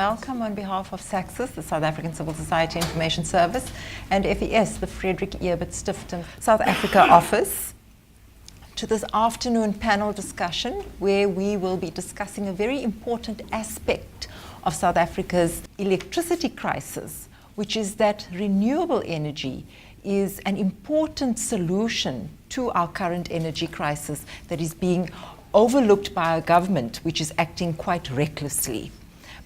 welcome on behalf of SACSIS, the South African Civil Society Information Service, and FES, the Friedrich Ebert Stiftung South Africa office, to this afternoon panel discussion where we will be discussing a very important aspect of South Africa's electricity crisis, which is that renewable energy is an important solution to our current energy crisis that is being overlooked by our government, which is acting quite recklessly.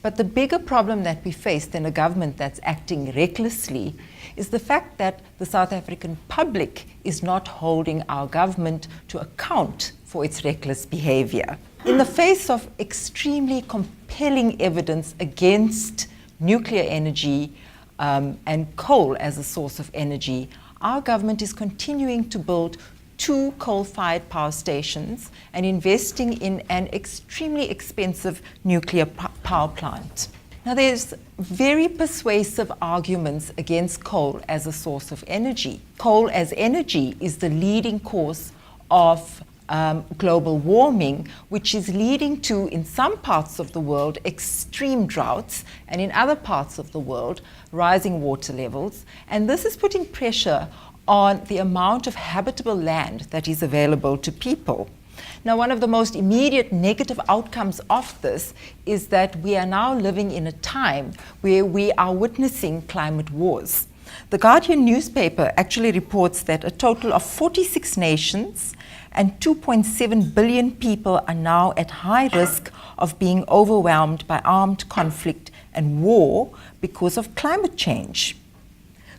But the bigger problem that we face than a government that's acting recklessly is the fact that the South African public is not holding our government to account for its reckless behavior. In the face of extremely compelling evidence against nuclear energy and coal as a source of energy, our government is continuing to build 2 coal-fired power stations and investing in an extremely expensive nuclear power plant. Now, there's very persuasive arguments against coal as a source of energy. Coal as energy is the leading cause of global warming, which is leading to, in some parts of the world, extreme droughts, and in other parts of the world, rising water levels. And this is putting pressure on the amount of habitable land that is available to people. Now, one of the most immediate negative outcomes of this is that we are now living in a time where we are witnessing climate wars. The Guardian newspaper actually reports that a total of 46 nations and 2.7 billion people are now at high risk of being overwhelmed by armed conflict and war because of climate change.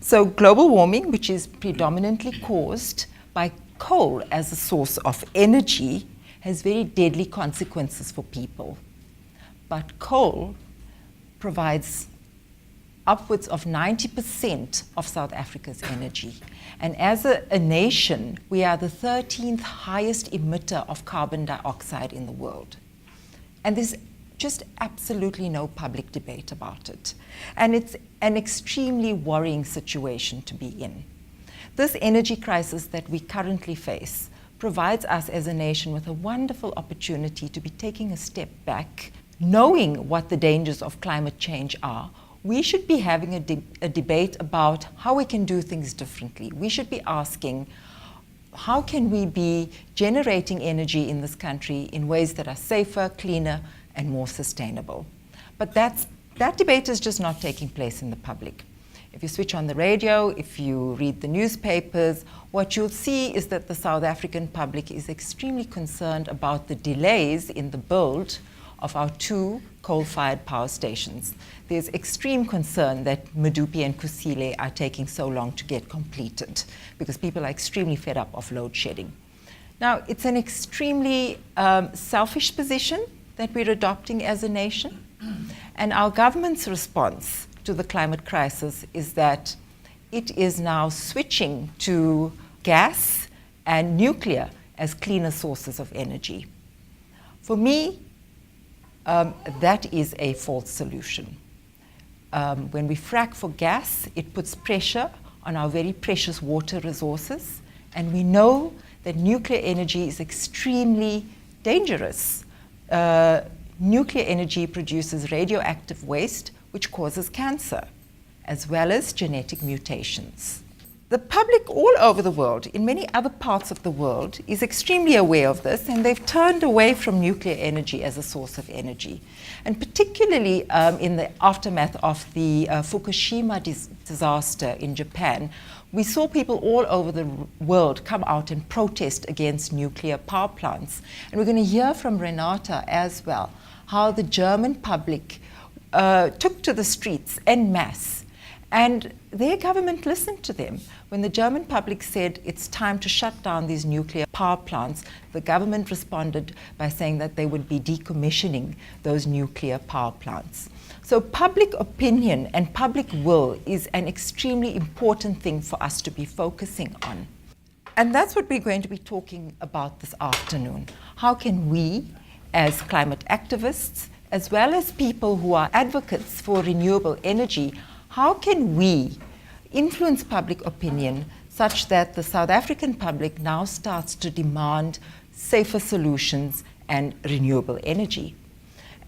So global warming, which is predominantly caused by coal as a source of energy, has very deadly consequences for people. But coal provides upwards of 90% of South Africa's energy. And as a nation, we are the 13th highest emitter of carbon dioxide in the world. And there's just absolutely no public debate about it. And it's an extremely worrying situation to be in. This energy crisis that we currently face provides us as a nation with a wonderful opportunity to be taking a step back, knowing what the dangers of climate change are. We should be having a debate about how we can do things differently. We should be asking, how can we be generating energy in this country in ways that are safer, cleaner, and more sustainable? But that debate is just not taking place in the public. If you switch on the radio, if you read the newspapers, what you'll see is that the South African public is extremely concerned about the delays in the build of our 2 coal-fired power stations. There's extreme concern that Medupi and Kusile are taking so long to get completed because people are extremely fed up of load shedding. Now, it's an extremely selfish position that we're adopting as a nation. And our government's response to the climate crisis is that it is now switching to gas and nuclear as cleaner sources of energy. For me, that is a false solution. When we frack for gas, it puts pressure on our very precious water resources, and we know that nuclear energy is extremely dangerous. Nuclear energy produces radioactive waste, which causes cancer, as well as genetic mutations. The public all over the world, in many other parts of the world, is extremely aware of this, and they've turned away from nuclear energy as a source of energy. And particularly in the aftermath of the Fukushima disaster in Japan, we saw people all over the world come out and protest against nuclear power plants. And we're going to hear from Renata as well, how the German public took to the streets en masse. And their government listened to them. When the German public said it's time to shut down these nuclear power plants, the government responded by saying that they would be decommissioning those nuclear power plants. So public opinion and public will is an extremely important thing for us to be focusing on. And that's what we're going to be talking about this afternoon. How can we, as climate activists, as well as people who are advocates for renewable energy, how can we influence public opinion such that the South African public now starts to demand safer solutions and renewable energy?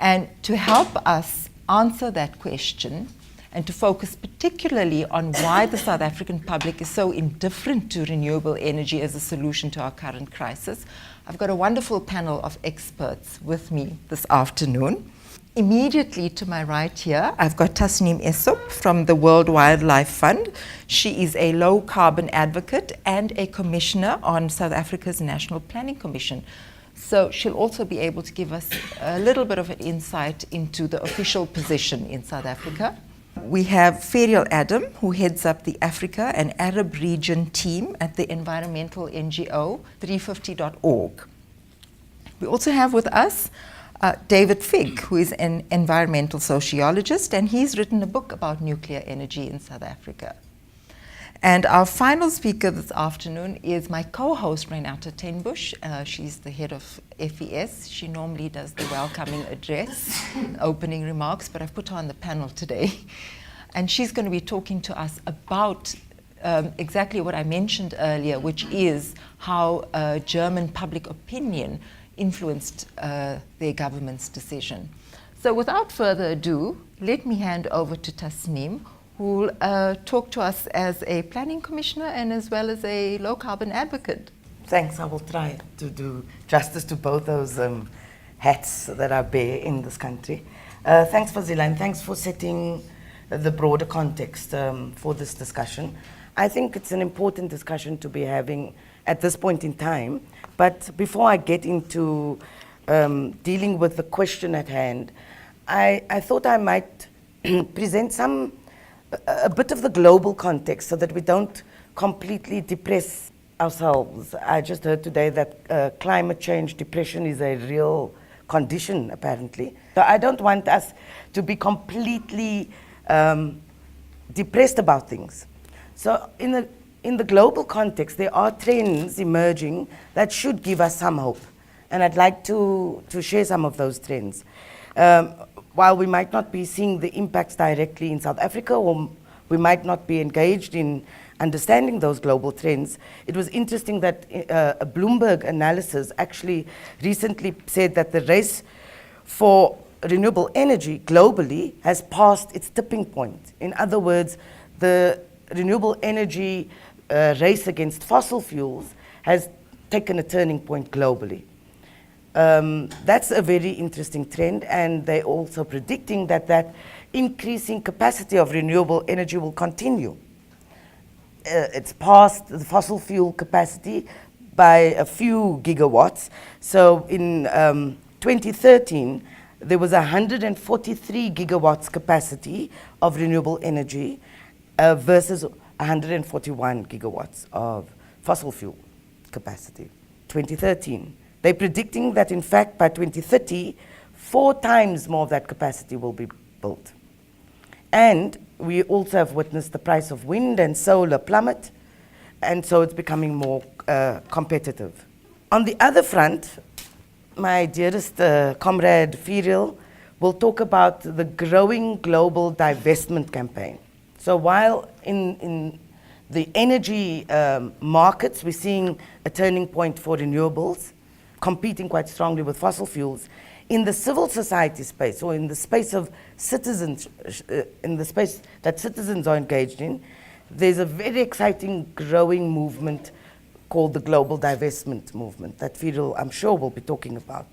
And to help us answer that question and to focus particularly on why the South African public is so indifferent to renewable energy as a solution to our current crisis, I've got a wonderful panel of experts with me this afternoon. Immediately to my right here, I've got Tasneem Essop from the World Wildlife Fund. She is a low carbon advocate and a commissioner on South Africa's National Planning Commission. So she'll also be able to give us a little bit of an insight into the official position in South Africa. We have Ferial Adam, who heads up the Africa and Arab region team at the environmental NGO 350.org. We also have with us David Figg, who is an environmental sociologist, and he's written a book about nuclear energy in South Africa. And our final speaker this afternoon is my co-host, Renata Tenbush. She's the head of FES. She normally does the welcoming address, opening remarks, but I've put her on the panel today. And she's going to be talking to us about exactly what I mentioned earlier, which is how German public opinion influenced their government's decision. So without further ado, let me hand over to Tasneem, who will talk to us as a planning commissioner and as well as a low-carbon advocate. Thanks. I will try to do justice to both those hats that I bear in this country. Thanks, Fazila, and thanks for setting the broader context for this discussion. I think it's an important discussion to be having at this point in time. But before I get into dealing with the question at hand, I thought I might present a bit of the global context so that we don't completely depress ourselves. I just heard today that climate change depression is a real condition, apparently. So I don't want us to be completely depressed about things. So in the global context, there are trends emerging that should give us some hope. And I'd like to share some of those trends. While we might not be seeing the impacts directly in South Africa, or we might not be engaged in understanding those global trends, it was interesting that a Bloomberg analysis actually recently said that the race for renewable energy globally has passed its tipping point. In other words, the renewable energy race against fossil fuels has taken a turning point globally. That's a very interesting trend, and they're also predicting that increasing capacity of renewable energy will continue. It's passed the fossil fuel capacity by a few gigawatts. So in 2013, there was 143 gigawatts capacity of renewable energy versus 141 gigawatts of fossil fuel capacity. 2013. They're predicting that, in fact, by 2030, 4 times more of that capacity will be built. And we also have witnessed the price of wind and solar plummet, and so it's becoming more competitive. On the other front, my dearest comrade Ferial will talk about the growing global divestment campaign. So while in the energy markets, we're seeing a turning point for renewables, competing quite strongly with fossil fuels, in the civil society space, or in the space of citizens, in the space that citizens are engaged in, there's a very exciting growing movement called the global divestment movement that Ferial, I'm sure, will be talking about.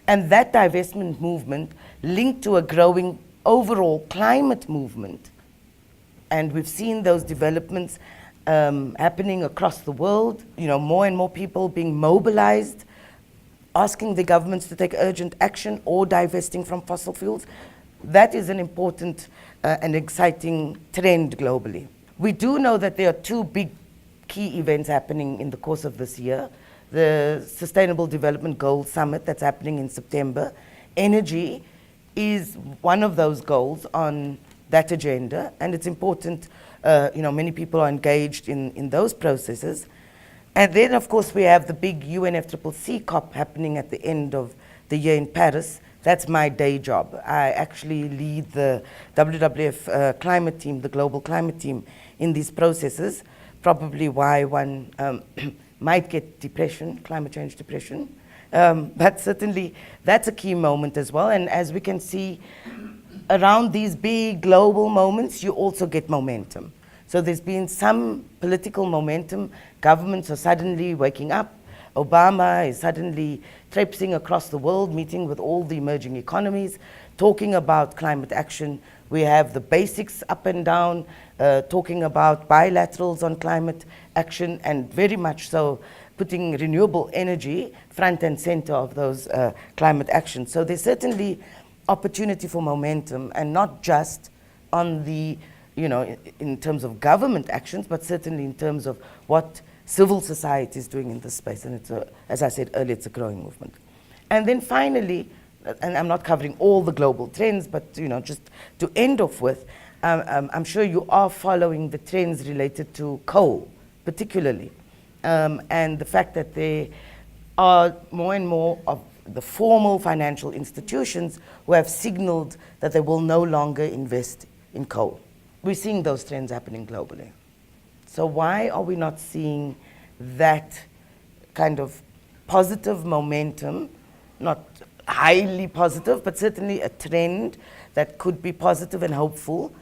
And that divestment movement linked to a growing overall climate movement. And we've seen those developments happening across the world, more and more people being mobilized, asking the governments to take urgent action or divesting from fossil fuels. That is an important and exciting trend globally. We do know that there are 2 big key events happening in the course of this year. The Sustainable Development Goals Summit that's happening in September. Energy is one of those goals on that agenda, and it's important, many people are engaged in those processes. And then, of course, we have the big UNFCCC COP happening at the end of the year in Paris. That's my day job. I actually lead the WWF climate team, the global climate team, in these processes, probably why one might get depression, climate change depression. But certainly, that's a key moment as well. And as we can see, around these big global moments, you also get momentum. So there's been some political momentum. Governments are suddenly waking up. Obama is suddenly traipsing across the world, meeting with all the emerging economies, talking about climate action. We have the basics up and down, talking about bilaterals on climate action, and very much so putting renewable energy front and center of those climate actions. So there's certainly opportunity for momentum, and not just on the, in terms of government actions, but certainly in terms of what civil society is doing in this space. And it's as I said earlier, it's a growing movement. And then finally, and I'm not covering all the global trends, but just to end off with, I'm sure you are following the trends related to coal, particularly, and the fact that there are more and more of the formal financial institutions who have signaled that they will no longer invest in coal. We're seeing those trends happening globally. So why are we not seeing that kind of positive momentum, not highly positive, but certainly a trend that could be positive and hopeful,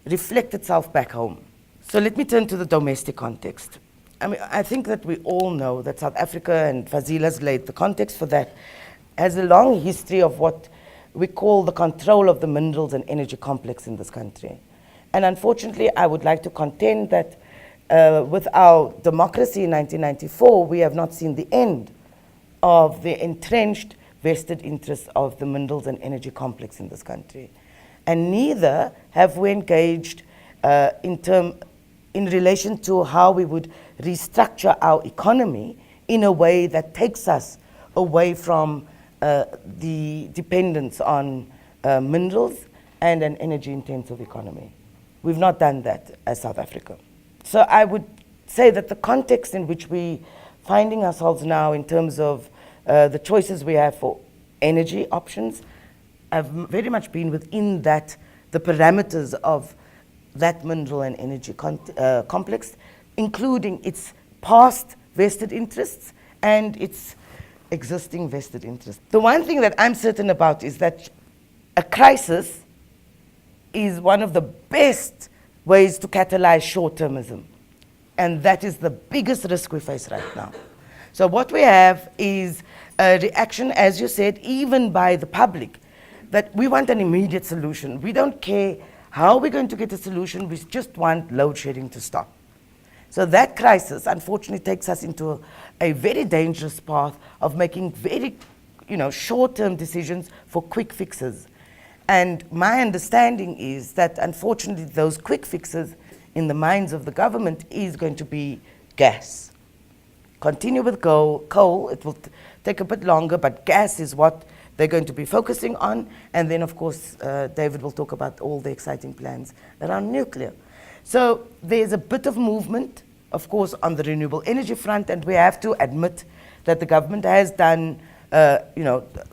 reflect itself back home? So let me turn to the domestic context. I think that we all know that South Africa, and Fazila's laid the context for that, has a long history of what we call the control of the minerals and energy complex in this country. And unfortunately, I would like to contend that with our democracy in 1994, we have not seen the end of the entrenched vested interests of the minerals and energy complex in this country. And neither have we engaged in relation to how we would restructure our economy in a way that takes us away from the dependence on minerals and an energy-intensive economy. We've not done that as South Africa. So I would say that the context in which we finding ourselves now in terms of the choices we have for energy options have very much been within that, the parameters of that mineral and energy complex, including its past vested interests and its existing vested interests. The one thing that I'm certain about is that a crisis is one of the best ways to catalyze short-termism. And that is the biggest risk we face right now. So what we have is a reaction, as you said, even by the public, that we want an immediate solution. We don't care how we're going to get a solution, we just want load shedding to stop. So that crisis, unfortunately, takes us into a very dangerous path of making very, short-term decisions for quick fixes. And my understanding is that, unfortunately, those quick fixes in the minds of the government is going to be gas. Continue with coal, it will take a bit longer, but gas is what they're going to be focusing on. And then, of course, David will talk about all the exciting plans around nuclear. So there's a bit of movement, of course, on the renewable energy front, and we have to admit that the government has done,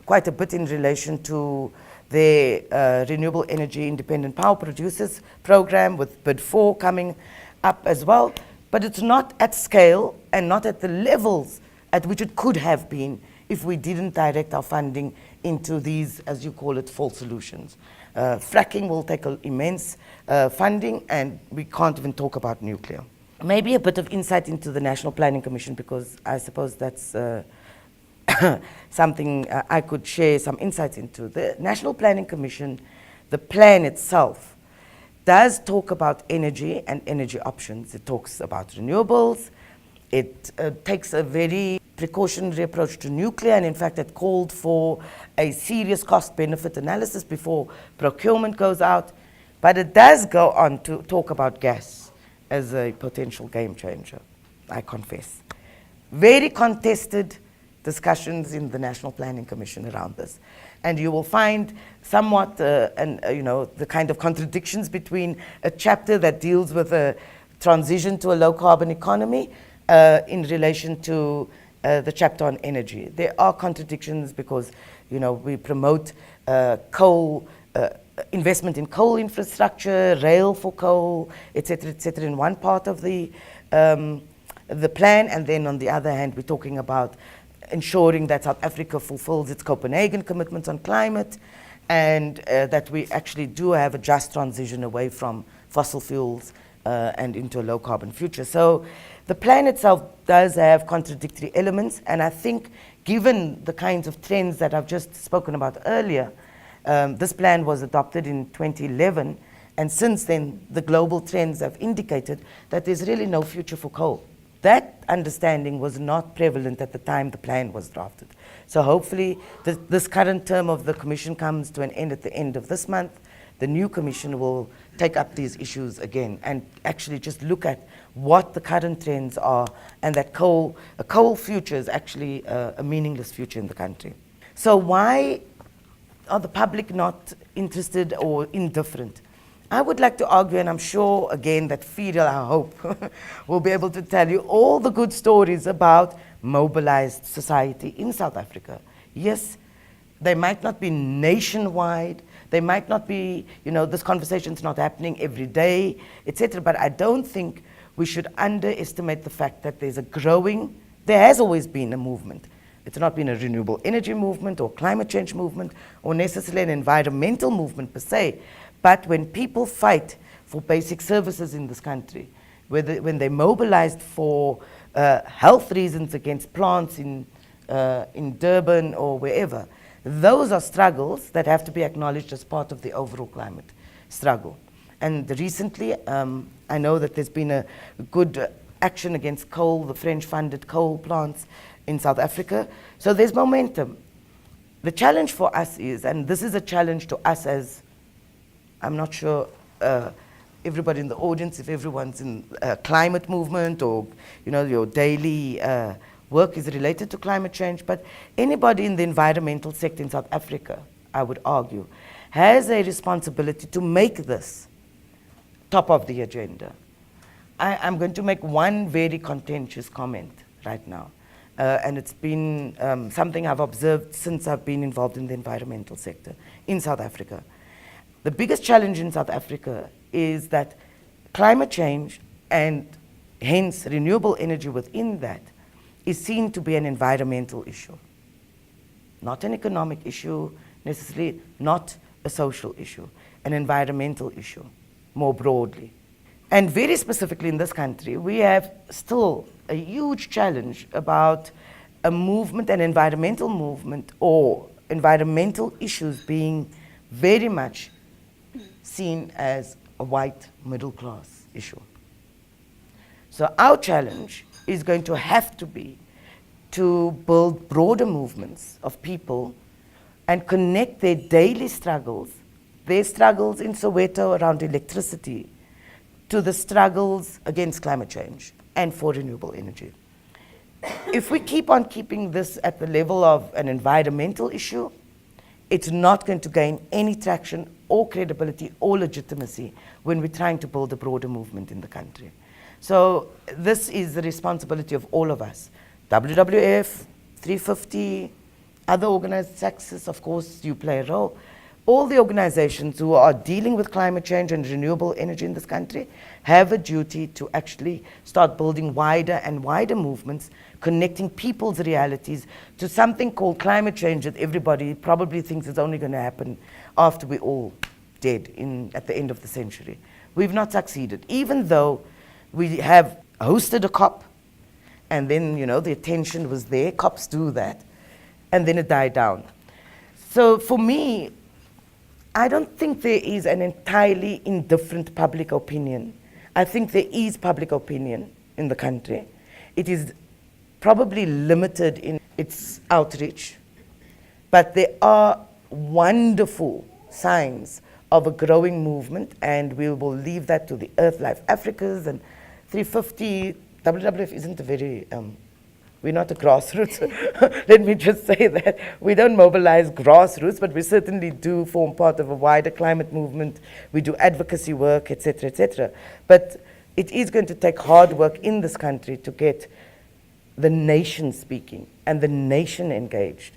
quite a bit in relation to the Renewable Energy Independent Power Producers Program, with Bid 4 coming up as well. But it's not at scale and not at the levels at which it could have been if we didn't direct our funding into these, as you call it, false solutions. Fracking will take immense funding, and we can't even talk about nuclear. Maybe a bit of insight into the National Planning Commission, because I suppose that's something I could share some insights into. The National Planning Commission, the plan itself, does talk about energy and energy options. It talks about renewables. It takes a very precautionary approach to nuclear, and in fact it called for a serious cost-benefit analysis before procurement goes out. But it does go on to talk about gas as a potential game changer, I confess. Very contested discussions in the National Planning Commission around this. And you will find somewhat, the kind of contradictions between a chapter that deals with a transition to a low-carbon economy in relation to the chapter on energy. There are contradictions because, we promote coal, investment in coal infrastructure, rail for coal, et cetera, in one part of the plan, and then on the other hand, we're talking about ensuring that South Africa fulfills its Copenhagen commitments on climate, and that we actually do have a just transition away from fossil fuels and into a low-carbon future. So the plan itself does have contradictory elements, and I think given the kinds of trends that I've just spoken about earlier, this plan was adopted in 2011, and since then the global trends have indicated that there's really no future for coal. That understanding was not prevalent at the time the plan was drafted. So hopefully this current term of the Commission comes to an end at the end of this month. The new Commission will take up these issues again and actually just look at what the current trends are, and that a coal future is actually a meaningless future in the country. So why are the public not interested or indifferent? I would like to argue, and I'm sure again that Friedrich, I hope, will be able to tell you all the good stories about mobilized society in South Africa. Yes, they might not be nationwide, they might not be, this conversation's not happening every day, etc. But I don't think we should underestimate the fact that there has always been a movement. It's not been a renewable energy movement or climate change movement or necessarily an environmental movement per se. But when people fight for basic services in this country, when they mobilized for health reasons against plants in Durban or wherever, those are struggles that have to be acknowledged as part of the overall climate struggle. And recently, I know that there's been a good action against coal, the French-funded coal plants in South Africa. So there's momentum. The challenge for us is, and this is a challenge to us as, I'm not sure everybody in the audience, if everyone's in a climate movement or your daily work is related to climate change, but anybody in the environmental sector in South Africa, I would argue, has a responsibility to make this top of the agenda. I'm going to make one very contentious comment right now, and it's been something I've observed since I've been involved in the environmental sector in South Africa. The biggest challenge in South Africa is that climate change, and hence renewable energy within that, is seen to be an environmental issue. Not an economic issue, necessarily not a social issue, an environmental issue, more broadly. And very specifically in this country, we have still a huge challenge about a movement, an environmental movement, or environmental issues being very much seen as a white middle class issue. So our challenge is going to have to be to build broader movements of people and connect their daily struggles, their struggles in Soweto around electricity, to the struggles against climate change and for renewable energy. If we keep on keeping this at the level of an environmental issue, it's not going to gain any traction or credibility or legitimacy when we're trying to build a broader movement in the country. So this is the responsibility of all of us. WWF, 350, other organized SACSIS, of course, you play a role. All the organizations who are dealing with climate change and renewable energy in this country have a duty to actually start building wider and wider movements, connecting people's realities to something called climate change that everybody probably thinks is only going to happen after we're all dead at the end of the century. We've not succeeded, even though we have hosted a COP, and then, the attention was there. COPs do that. And then it died down. So for me, I don't think there is an entirely indifferent public opinion. I think there is public opinion in the country. It is probably limited in its outreach, but there are wonderful signs of a growing movement, and we will leave that to the Earth Life Africas and 350. WWF isn't a very, we're not a grassroots. Let me just say that. We don't mobilize grassroots, but we certainly do form part of a wider climate movement. We do advocacy work, etc., etc. But it is going to take hard work in this country to get the nation speaking and the nation engaged.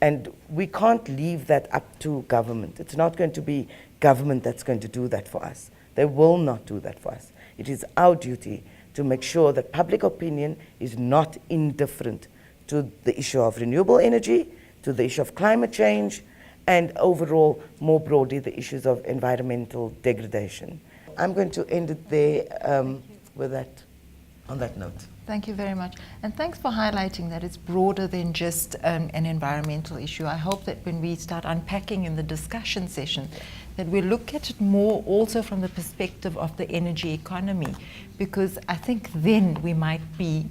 And we can't leave that up to government. It's not going to be government that's going to do that for us. They will not do that for us. It is our duty to make sure that public opinion is not indifferent to the issue of renewable energy, to the issue of climate change, and overall, more broadly, the issues of environmental degradation. I'm going to end it there on that note. Thank you very much. And thanks for highlighting that it's broader than just an environmental issue. I hope that when we start unpacking in the discussion session, that we look at it more also from the perspective of the energy economy, because I think then we might be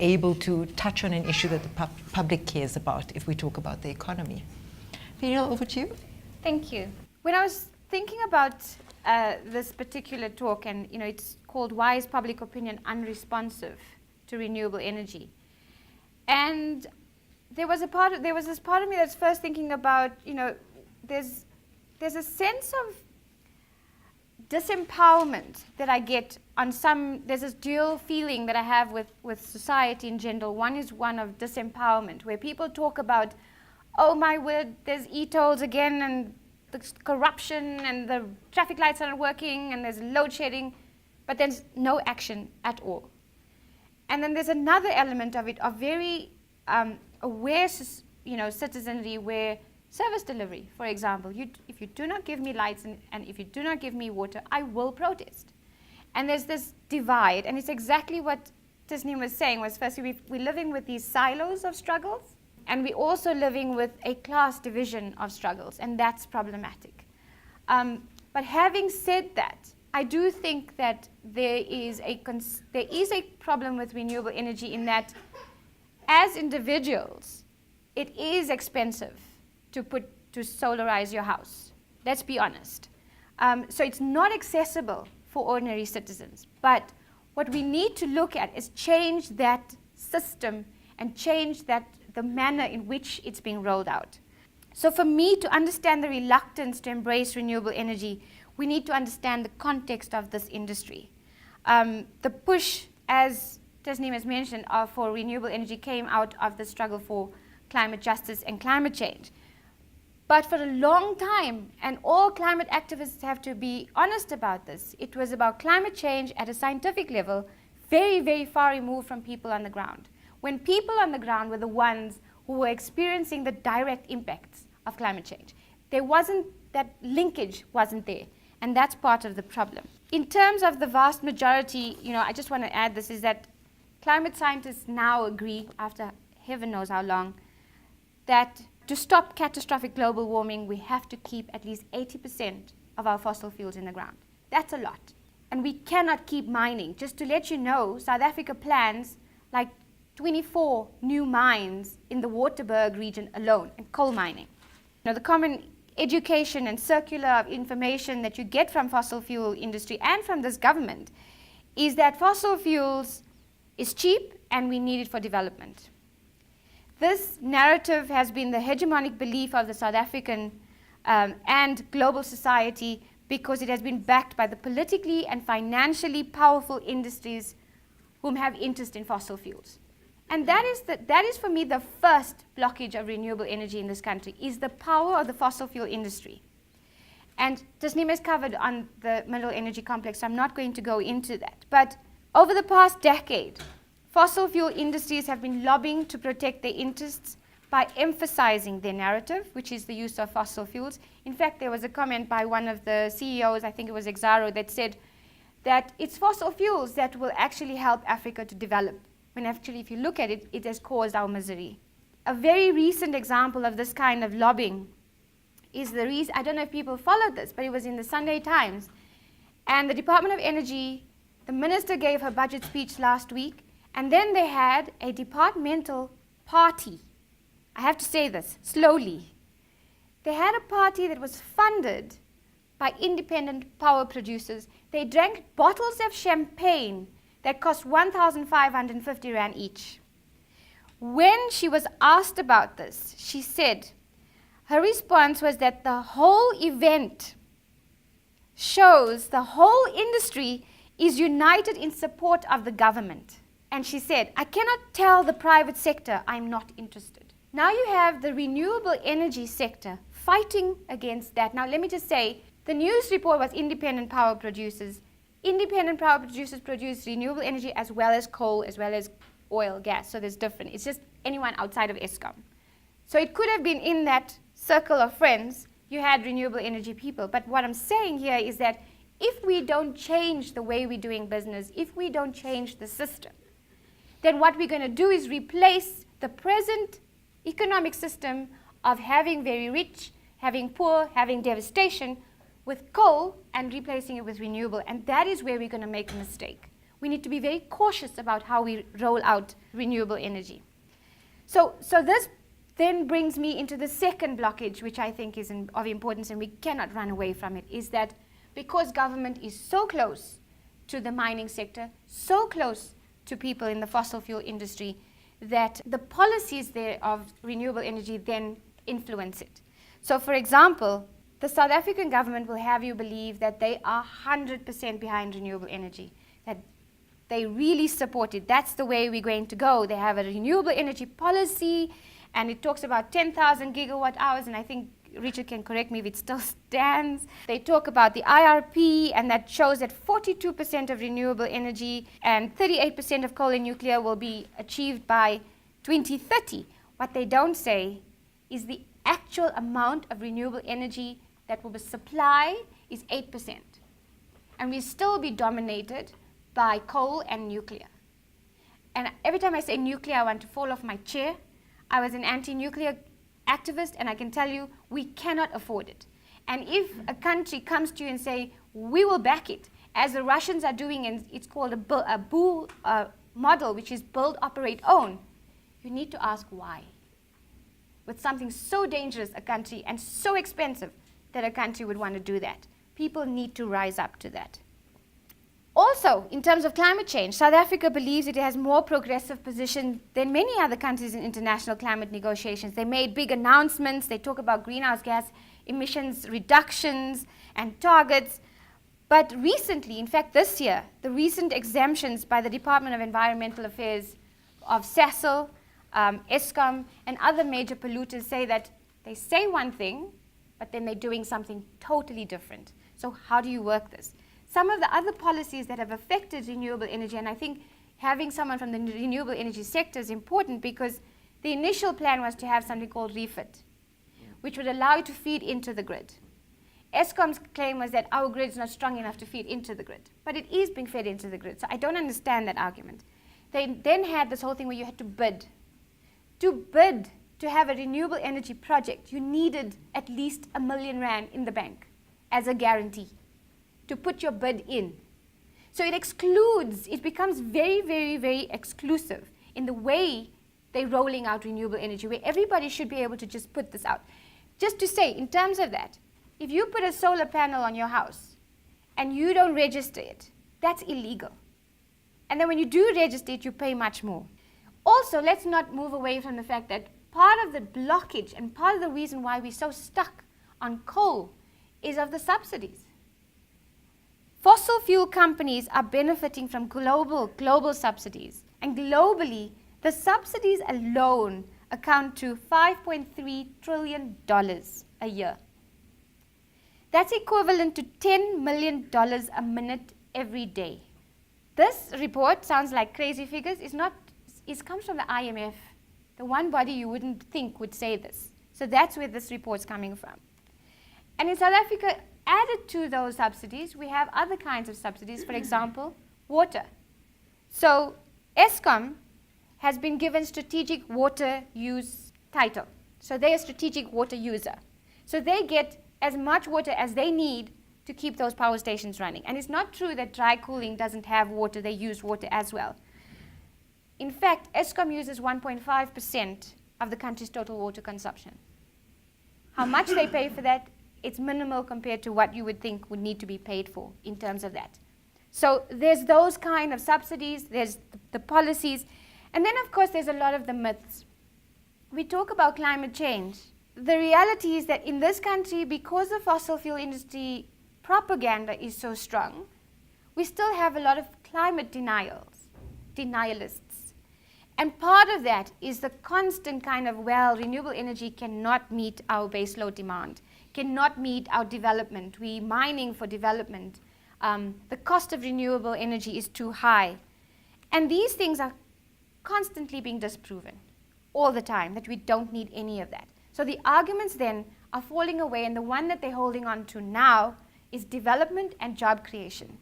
able to touch on an issue that the public cares about if we talk about the economy. Friedrich, over to you. Thank you. When I was thinking about this particular talk, and it's called "Why is Public Opinion Unresponsive to Renewable Energy?" and there was this part of me that's first thinking about, there's a sense of disempowerment that I get on there's this dual feeling that I have with society in general. One is one of disempowerment, where people talk about, oh my word, there's e-tolls again, and the corruption, and the traffic lights aren't working, and there's load shedding, but there's no action at all. And then there's another element of it, of very aware, citizenry, where service delivery, for example, if you do not give me lights and if you do not give me water, I will protest. And there's this divide, and it's exactly what Tasneem was saying, was firstly we're living with these silos of struggles, and we're also living with a class division of struggles, and that's problematic. But having said that, I do think that there is a problem with renewable energy in that, as individuals, it is expensive to solarize your house. Let's be honest. So it's not accessible for ordinary citizens. But what we need to look at is change that system and change the manner in which it's being rolled out. So for me to understand the reluctance to embrace renewable energy, we need to understand the context of this industry. The push, as Tasneem has mentioned, for renewable energy came out of the struggle for climate justice and climate change. But for a long time, and all climate activists have to be honest about this, it was about climate change at a scientific level, very, very far removed from people on the ground. When people on the ground were the ones who were experiencing the direct impacts of climate change, that linkage wasn't there, and that's part of the problem. In terms of the vast majority, I just want to add this, is that climate scientists now agree, after heaven knows how long, that to stop catastrophic global warming, we have to keep at least 80% of our fossil fuels in the ground. That's a lot. And we cannot keep mining. Just to let you know, South Africa plans like 24 new mines in the Waterberg region alone, in coal mining. The common education and circular of information that you get from fossil fuel industry and from this government is that fossil fuels is cheap and we need it for development. This narrative has been the hegemonic belief of the South African and global society, because it has been backed by the politically and financially powerful industries whom have interest in fossil fuels. And that is for me the first blockage of renewable energy in this country, is the power of the fossil fuel industry. And Tasneem has covered on the mineral energy complex, so I'm not going to go into that. But over the past decade, fossil fuel industries have been lobbying to protect their interests by emphasizing their narrative, which is the use of fossil fuels. In fact, there was a comment by one of the CEOs, I think it was Exaro, that said that it's fossil fuels that will actually help Africa to develop, when actually, if you look at it, it has caused our misery. A very recent example of this kind of lobbying is I don't know if people followed this, but it was in the Sunday Times. And the Department of Energy, the minister gave her budget speech last week, and then they had a departmental party. I have to say this slowly. They had a party that was funded by independent power producers. They drank bottles of champagne that cost 1,550 Rand each. When she was asked about this, she said her response was that the whole event shows the whole industry is united in support of the government. And she said, I cannot tell the private sector I'm not interested. Now you have the renewable energy sector fighting against that. Now let me just say, the news report was independent power producers. Independent power producers produce renewable energy as well as coal, as well as oil, gas. So there's different. It's just anyone outside of Eskom. So it could have been in that circle of friends, you had renewable energy people. But what I'm saying here is that if we don't change the way we're doing business, if we don't change the system, then what we're going to do is replace the present economic system of having very rich, having poor, having devastation with coal and replacing it with renewable. And that is where we're going to make a mistake. We need to be very cautious about how we roll out renewable energy. So this then brings me into the second blockage, which I think is of importance, and we cannot run away from it, is that because government is so close to the mining sector, so close to people in the fossil fuel industry, that the policies there of renewable energy then influence it. So for example, the South African government will have you believe that they are 100% behind renewable energy, that they really support it. That's the way we're going to go. They have a renewable energy policy, and it talks about 10,000 gigawatt hours, and I think Richard can correct me if it still stands. They talk about the IRP, and that shows that 42% of renewable energy and 38% of coal and nuclear will be achieved by 2030. What they don't say is the actual amount of renewable energy that will be supplied is 8%. And we'll still be dominated by coal and nuclear. And every time I say nuclear, I want to fall off my chair. I was an anti-nuclear activist, and I can tell you we cannot afford it. And if a country comes to you and say, we will back it, as the Russians are doing, and it's called a BOO model, which is build, operate, own, you need to ask why. With something so dangerous, a country, and so expensive that a country would want to do that. People need to rise up to that. Also, in terms of climate change, South Africa believes it has more progressive position than many other countries in international climate negotiations. They made big announcements. They talk about greenhouse gas emissions reductions and targets. But recently, in fact this year, the recent exemptions by the Department of Environmental Affairs of SACSIS, Eskom, and other major polluters say that they say one thing, but then they're doing something totally different. So how do you work this? Some of the other policies that have affected renewable energy, and I think having someone from the renewable energy sector is important, because the initial plan was to have something called refit, which would allow you to feed into the grid. Eskom's claim was that our grid is not strong enough to feed into the grid, but it is being fed into the grid, so I don't understand that argument. They then had this whole thing where you had to bid. To bid to have a renewable energy project, you needed at least R1 million in the bank as a guarantee to put your bid in. So it excludes, it becomes very, very, very exclusive in the way they're rolling out renewable energy, where everybody should be able to just put this out. Just to say, in terms of that, if you put a solar panel on your house and you don't register it, that's illegal. And then when you do register it, you pay much more. Also, let's not move away from the fact that part of the blockage and part of the reason why we're so stuck on coal is of the subsidies. Fossil fuel companies are benefiting from global subsidies. And globally, the subsidies alone account to $5.3 trillion a year. That's equivalent to $10 million a minute every day. This report sounds like crazy figures. It comes from the IMF, the one body you wouldn't think would say this. So that's where this report's coming from. And in South Africa, added to those subsidies, we have other kinds of subsidies, for example, water. So Eskom has been given strategic water use title. So they're a strategic water user. So they get as much water as they need to keep those power stations running. And it's not true that dry cooling doesn't have water, they use water as well. In fact, Eskom uses 1.5% of the country's total water consumption. How much they pay for that, it's minimal compared to what you would think would need to be paid for in terms of that. So there's those kind of subsidies, there's the policies, and then of course there's a lot of the myths. We talk about climate change. The reality is that in this country, because the fossil fuel industry propaganda is so strong, we still have a lot of climate denialists. And part of that is the constant kind of, well, renewable energy cannot meet our baseload demand, cannot meet our development. We're mining for development. The cost of renewable energy is too high. And these things are constantly being disproven all the time, that we don't need any of that. So the arguments then are falling away, and the one that they're holding on to now is development and job creation,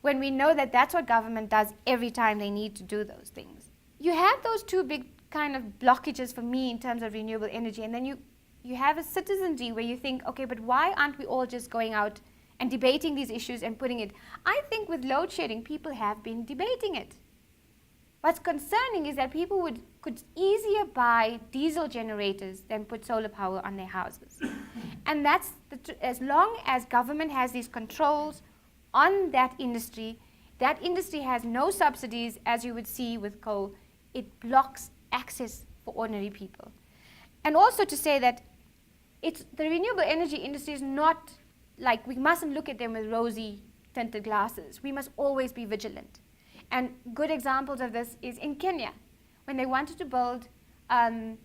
when we know that that's what government does every time they need to do those things. You have those two big kind of blockages for me in terms of renewable energy, and then you have a citizenry where you think, okay, but why aren't we all just going out and debating these issues and putting it? I think with load shedding, people have been debating it. What's concerning is that people could easier buy diesel generators than put solar power on their houses. And that's as long as government has these controls on that industry has no subsidies, as you would see with coal. It blocks access for ordinary people. And also to say that the renewable energy industry is not like, we mustn't look at them with rosy tinted glasses. We must always be vigilant. And good examples of this is in Kenya. When they wanted to build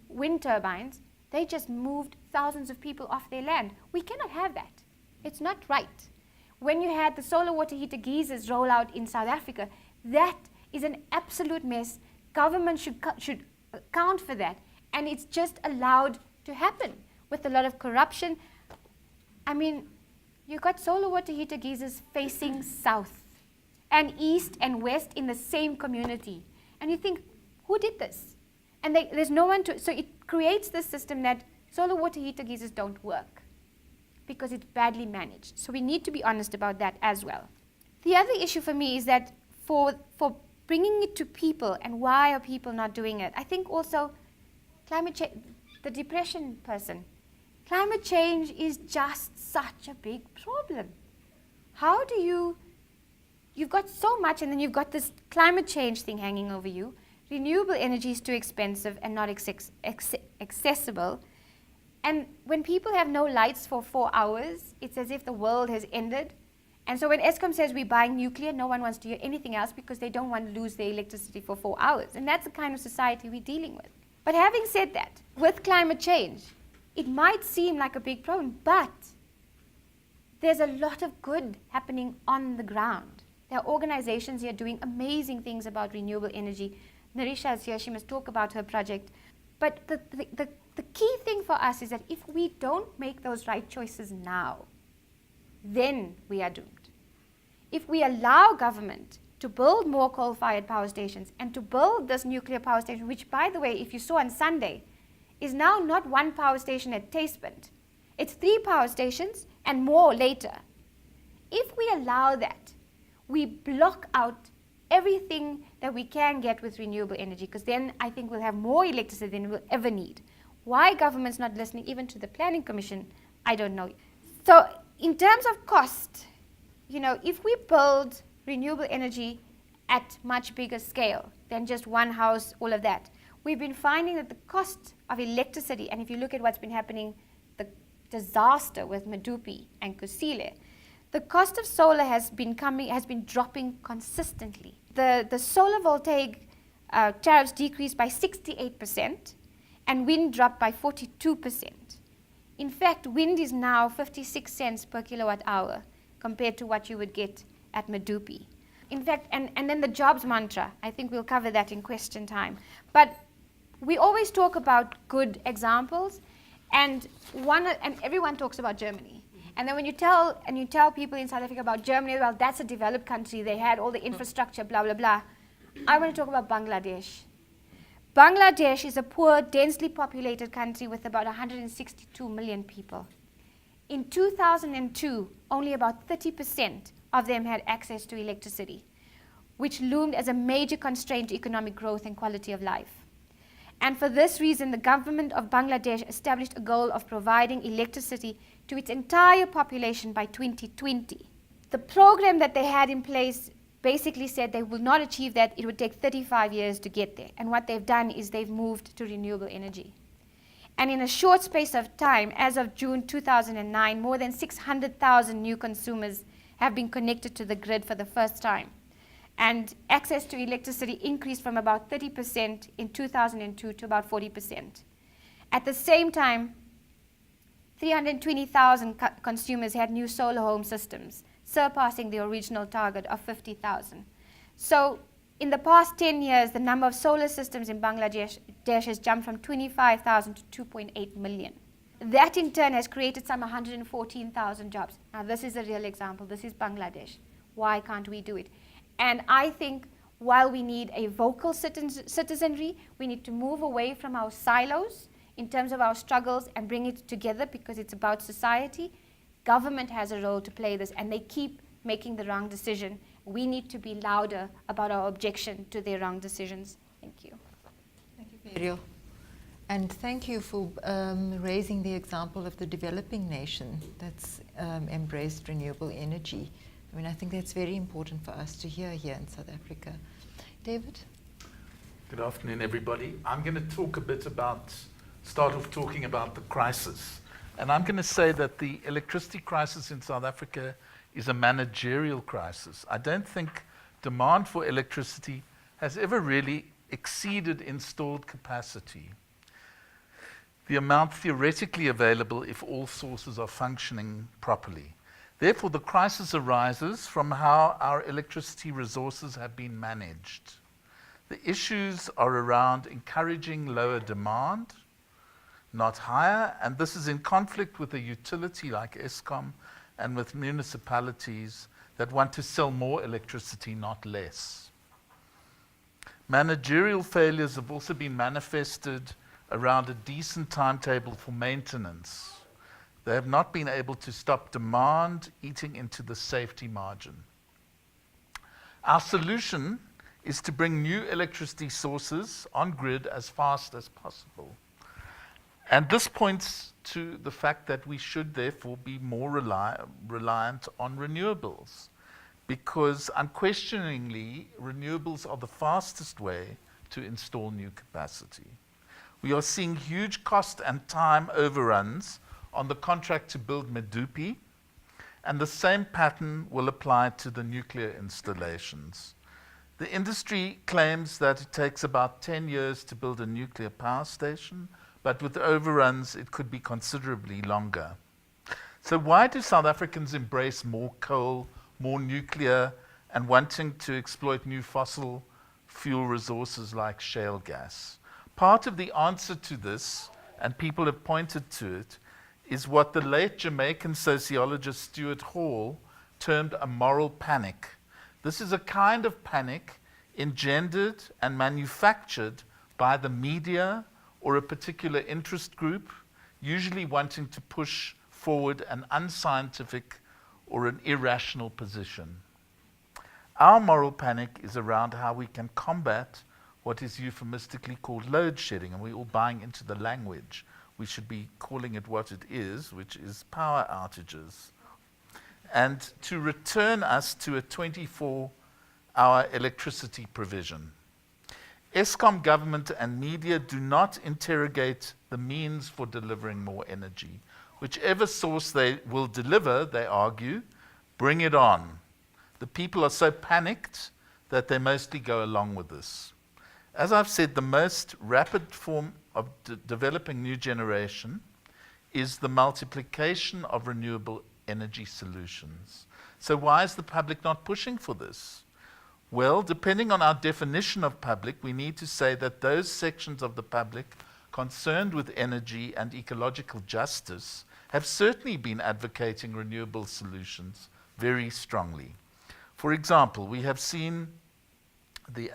wind turbines, they just moved thousands of people off their land. We cannot have that. It's not right. When you had the solar water heater geysers roll out in South Africa, that is an absolute mess. Government should account for that. And it's just allowed to happen with a lot of corruption. I mean, you've got solar water heater geysers facing south and east and west in the same community. And you think, who did this? And there's no one to, so it creates this system that solar water heater geysers don't work because it's badly managed. So we need to be honest about that as well. The other issue for me is that for bringing it to people, and why are people not doing it? I think also climate change, the depression person, climate change is just such a big problem. How do you've got so much, and then you've got this climate change thing hanging over you. Renewable energy is too expensive and not accessible. And when people have no lights for 4 hours, it's as if the world has ended. And so when Eskom says we're buying nuclear, no one wants to hear anything else because they don't want to lose their electricity for 4 hours. And that's the kind of society we're dealing with. But having said that, with climate change, it might seem like a big problem, but there's a lot of good happening on the ground. There are organizations here doing amazing things about renewable energy. Narisha is here, she must talk about her project. But the key thing for us is that if we don't make those right choices now, then we are doomed. If we allow government to build more coal-fired power stations and to build this nuclear power station, which, by the way, if you saw on Sunday, is now not one power station at Taspent. It's 3 power stations and more later. If we allow that, we block out everything that we can get with renewable energy, because then I think we'll have more electricity than we'll ever need. Why government's not listening even to the Planning Commission, I don't know. So in terms of cost, if we build renewable energy at much bigger scale than just one house, all of that, we've been finding that the cost of electricity, and if you look at what's been happening, the disaster with Medupi and Kusile, the cost of solar has been dropping consistently. The solar voltaic tariffs decreased by 68%, and wind dropped by 42%. In fact, wind is now 56 cents per kilowatt hour compared to what you would get at Medupi. In fact, and then the jobs mantra, I think we'll cover that in question time. But we always talk about good examples, and everyone talks about Germany. And then when you tell people in South Africa about Germany, well, that's a developed country, they had all the infrastructure, blah, blah, blah. I want to talk about Bangladesh. Bangladesh is a poor, densely populated country with about 162 million people. In 2002, only about 30% of them had access to electricity, which loomed as a major constraint to economic growth and quality of life. And for this reason, the government of Bangladesh established a goal of providing electricity to its entire population by 2020. The program that they had in place basically said they will not achieve that. It would take 35 years to get there. And what they've done is they've moved to renewable energy. And in a short space of time, as of June 2009, more than 600,000 new consumers have been connected to the grid for the first time. And access to electricity increased from about 30% in 2002 to about 40%. At the same time, 320,000 consumers had new solar home systems, surpassing the original target of 50,000. So in the past 10 years, the number of solar systems in Bangladesh has jumped from 25,000 to 2.8 million. that in turn has created some 114,000 jobs. Now this is a real example. This is Bangladesh. Why can't we do it? And I think while we need a vocal citizenry, we need to move away from our silos in terms of our struggles and bring it together because it's about society. Government has a role to play this, and they keep making the wrong decision. We need to be louder about our objection to their wrong decisions. Thank you. Thank you, Periel. And thank you for raising the example of the developing nation that's embraced renewable energy. I mean, I think that's very important for us to hear here in South Africa. David? Good afternoon, everybody. I'm going to talk a bit about, start off talking about the crisis. And I'm going to say that the electricity crisis in South Africa is a managerial crisis. I don't think demand for electricity has ever really exceeded installed capacity. The amount theoretically available if all sources are functioning properly. Therefore, the crisis arises from how our electricity resources have been managed. The issues are around encouraging lower demand, not higher, and this is in conflict with a utility like Eskom and with municipalities that want to sell more electricity, not less. Managerial failures have also been manifested around a decent timetable for maintenance. They have not been able to stop demand eating into the safety margin. Our solution is to bring new electricity sources on grid as fast as possible. And this points to the fact that we should therefore be more reliant on renewables, because unquestioningly, renewables are the fastest way to install new capacity. We are seeing huge cost and time overruns on the contract to build Medupi, and the same pattern will apply to the nuclear installations. The industry claims that it takes about 10 years to build a nuclear power station, but with overruns it could be considerably longer. So why do South Africans embrace more coal, more nuclear, and wanting to exploit new fossil fuel resources like shale gas? Part of the answer to this, and people have pointed to it, is what the late Jamaican sociologist Stuart Hall termed a moral panic. This is a kind of panic engendered and manufactured by the media or a particular interest group, usually wanting to push forward an unscientific or an irrational position. Our moral panic is around how we can combat what is euphemistically called load shedding, and we're all buying into the language. We should be calling it what it is, which is power outages. And to return us to a 24-hour electricity provision. Eskom government and media do not interrogate the means for delivering more energy. Whichever source they will deliver, they argue, bring it on. The people are so panicked that they mostly go along with this. As I've said, the most rapid form of developing new generation is the multiplication of renewable energy solutions. So why is the public not pushing for this? Well, depending on our definition of public, we need to say that those sections of the public concerned with energy and ecological justice have certainly been advocating renewable solutions very strongly. For example, we have seen the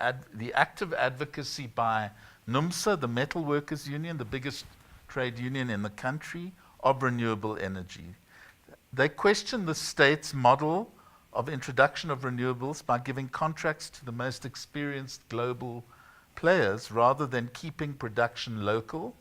active advocacy by NUMSA, the Metal Workers Union, the biggest trade union in the country, of renewable energy. They question the state's model of introduction of renewables by giving contracts to the most experienced global players rather than keeping production local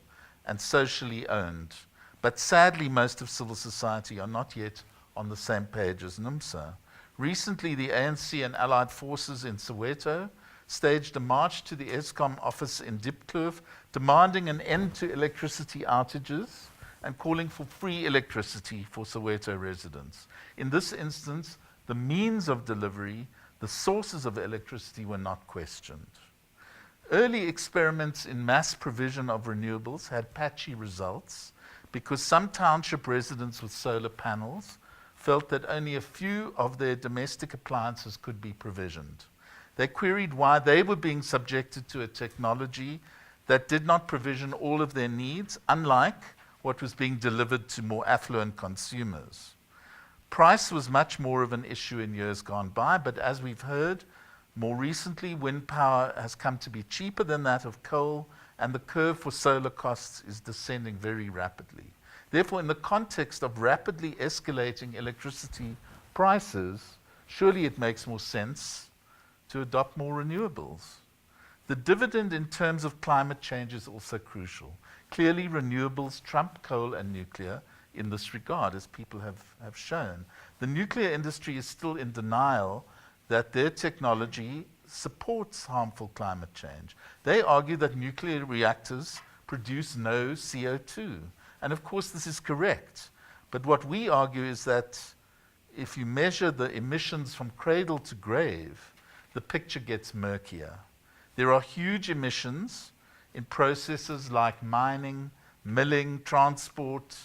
and socially owned. But sadly, most of civil society are not yet on the same page as NUMSA. Recently, the ANC and allied forces in Soweto staged a march to the Eskom office in Diepkloof, demanding an end to electricity outages and calling for free electricity for Soweto residents. In this instance, the means of delivery, the sources of electricity were not questioned. Early experiments in mass provision of renewables had patchy results because some township residents with solar panels felt that only a few of their domestic appliances could be provisioned. They queried why they were being subjected to a technology that did not provision all of their needs, unlike what was being delivered to more affluent consumers. Price was much more of an issue in years gone by, but as we've heard, more recently, wind power has come to be cheaper than that of coal, and the curve for solar costs is descending very rapidly. Therefore, in the context of rapidly escalating electricity prices, surely it makes more sense to adopt more renewables. The dividend in terms of climate change is also crucial. Clearly, renewables trump coal and nuclear in this regard, as people have shown. The nuclear industry is still in denial that their technology supports harmful climate change. They argue that nuclear reactors produce no CO2. And of course, this is correct. But what we argue is that if you measure the emissions from cradle to grave, the picture gets murkier. There are huge emissions in processes like mining, milling, transport,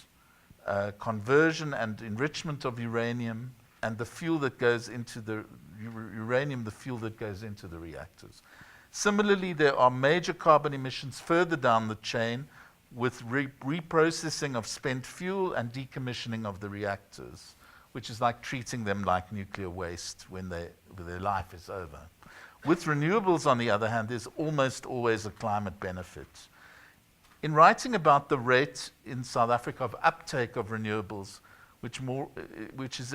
conversion and enrichment of uranium, and the fuel that goes into the uranium, the fuel that goes into the reactors. Similarly, there are major carbon emissions further down the chain with reprocessing of spent fuel and decommissioning of the reactors, which is like treating them like nuclear waste when their life is over. With renewables, on the other hand, there's almost always a climate benefit. In writing about the rate in South Africa of uptake of renewables, which is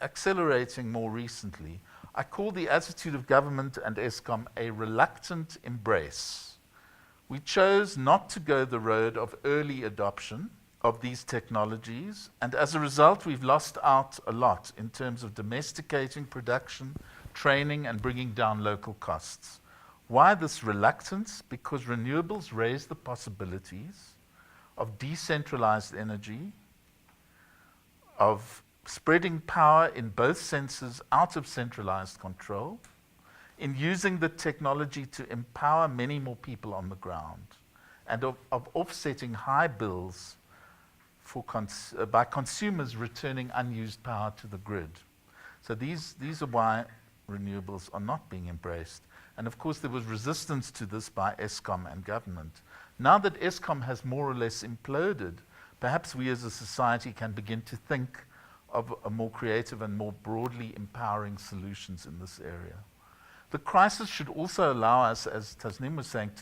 accelerating more recently, I call the attitude of government and Eskom a reluctant embrace. We chose not to go the road of early adoption of these technologies, and as a result, we've lost out a lot in terms of domesticating production, training, and bringing down local costs. Why this reluctance? Because renewables raise the possibilities of decentralized energy, of spreading power in both senses out of centralized control, in using the technology to empower many more people on the ground, and of offsetting high bills by consumers returning unused power to the grid. So these are why renewables are not being embraced. And of course, there was resistance to this by Eskom and government. Now that Eskom has more or less imploded, perhaps we as a society can begin to think of a more creative and more broadly empowering solutions in this area. The crisis should also allow us, as Tasneem was saying,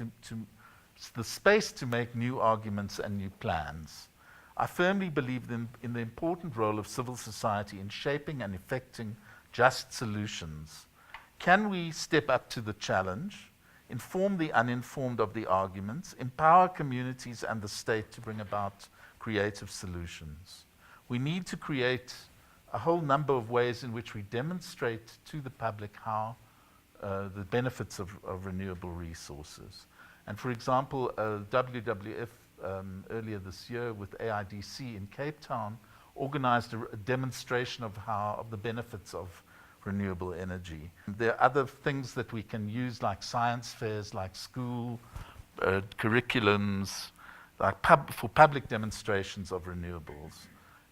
the space to make new arguments and new plans. I firmly believe in the important role of civil society in shaping and effecting just solutions. Can we step up to the challenge, inform the uninformed of the arguments, empower communities and the state to bring about creative solutions? We need to create a whole number of ways in which we demonstrate to the public how the benefits of renewable resources. And for example, WWF earlier this year with AIDC in Cape Town organized a demonstration of the benefits of renewable energy. There are other things that we can use, like science fairs, like school curriculums, like for public demonstrations of renewables,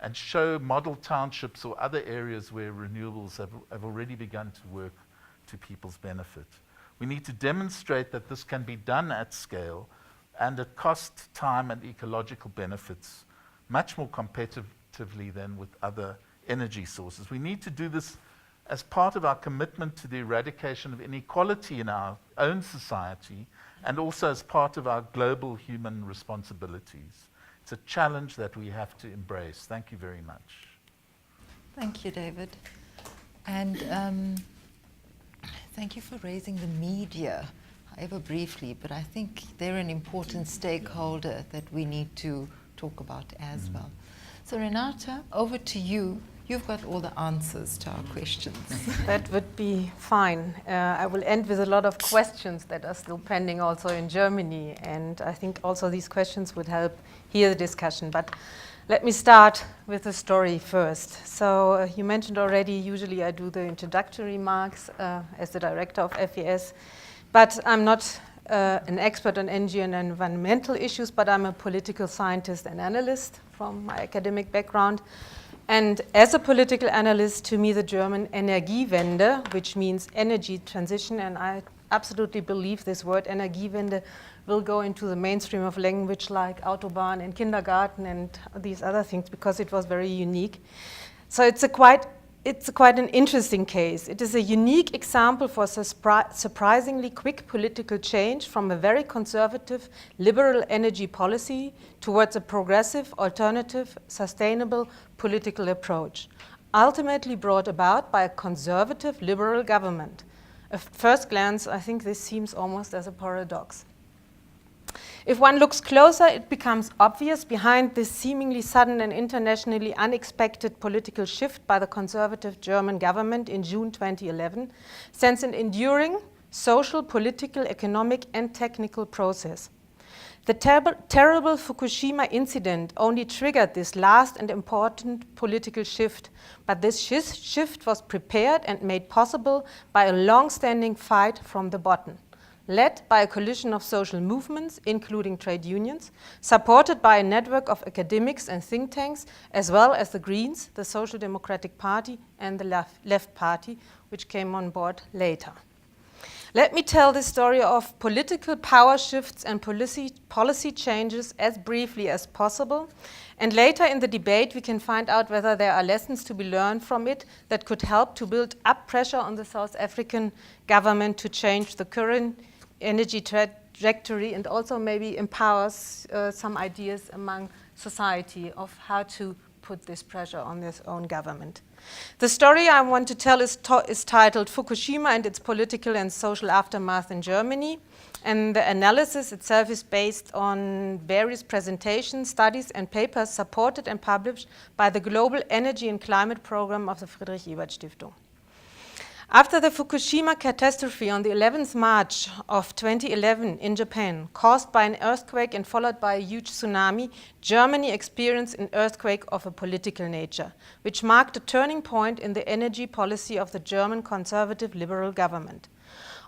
and show model townships or other areas where renewables have already begun to work to people's benefit. We need to demonstrate that this can be done at scale and at cost, time, and ecological benefits much more competitively than with other energy sources. We need to do this as part of our commitment to the eradication of inequality in our own society, and also as part of our global human responsibilities. It's a challenge that we have to embrace. Thank you very much. Thank you, David. And thank you for raising the media, however briefly, but I think they're an important stakeholder that we need to talk about as well. So Renata, over to you. You've got all the answers to our questions. That would be fine. I will end with a lot of questions that are still pending also in Germany, and I think also these questions would help hear the discussion. But let me start with the story first. So you mentioned already, usually I do the introductory remarks as the director of FES, but I'm not an expert on energy and environmental issues, but I'm a political scientist and analyst from my academic background. And as a political analyst, to me, the German Energiewende, which means energy transition, and I absolutely believe this word Energiewende will go into the mainstream of language like Autobahn and kindergarten and these other things, because it was very unique. So it's quite an interesting case. It is a unique example for surprisingly quick political change from a very conservative liberal energy policy towards a progressive, alternative, sustainable political approach, ultimately brought about by a conservative liberal government. At first glance, I think this seems almost as a paradox. If one looks closer, it becomes obvious behind this seemingly sudden and internationally unexpected political shift by the conservative German government in June 2011 stands an enduring social, political, economic, and technical process. The terrible Fukushima incident only triggered this last and important political shift, but this shift was prepared and made possible by a long-standing fight from the bottom, led by a coalition of social movements, including trade unions, supported by a network of academics and think tanks, as well as the Greens, the Social Democratic Party, and the Left Party, which came on board later. Let me tell the story of political power shifts and policy changes as briefly as possible, and later in the debate we can find out whether there are lessons to be learned from it that could help to build up pressure on the South African government to change the current energy trajectory, and also maybe empowers some ideas among society of how to put this pressure on their own government. The story I want to tell is titled Fukushima and its Political and Social Aftermath in Germany, and the analysis itself is based on various presentations, studies, and papers supported and published by the Global Energy and Climate Program of the Friedrich Ebert Stiftung. After the Fukushima catastrophe on the 11th March of 2011 in Japan, caused by an earthquake and followed by a huge tsunami, Germany experienced an earthquake of a political nature, which marked a turning point in the energy policy of the German conservative liberal government.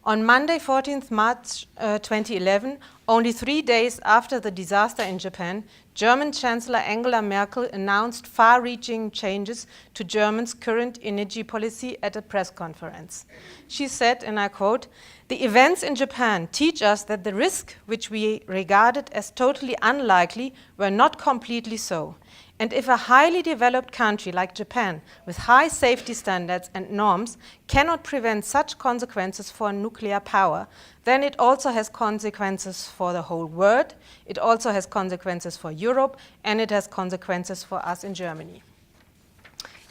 On Monday, 14th March 2011, only 3 days after the disaster in Japan, German Chancellor Angela Merkel announced far-reaching changes to Germany's current energy policy at a press conference. She said, and I quote, "The events in Japan teach us that the risks which we regarded as totally unlikely were not completely so. And if a highly developed country like Japan, with high safety standards and norms, cannot prevent such consequences for nuclear power, then it also has consequences for the whole world, it also has consequences for Europe, and it has consequences for us in Germany."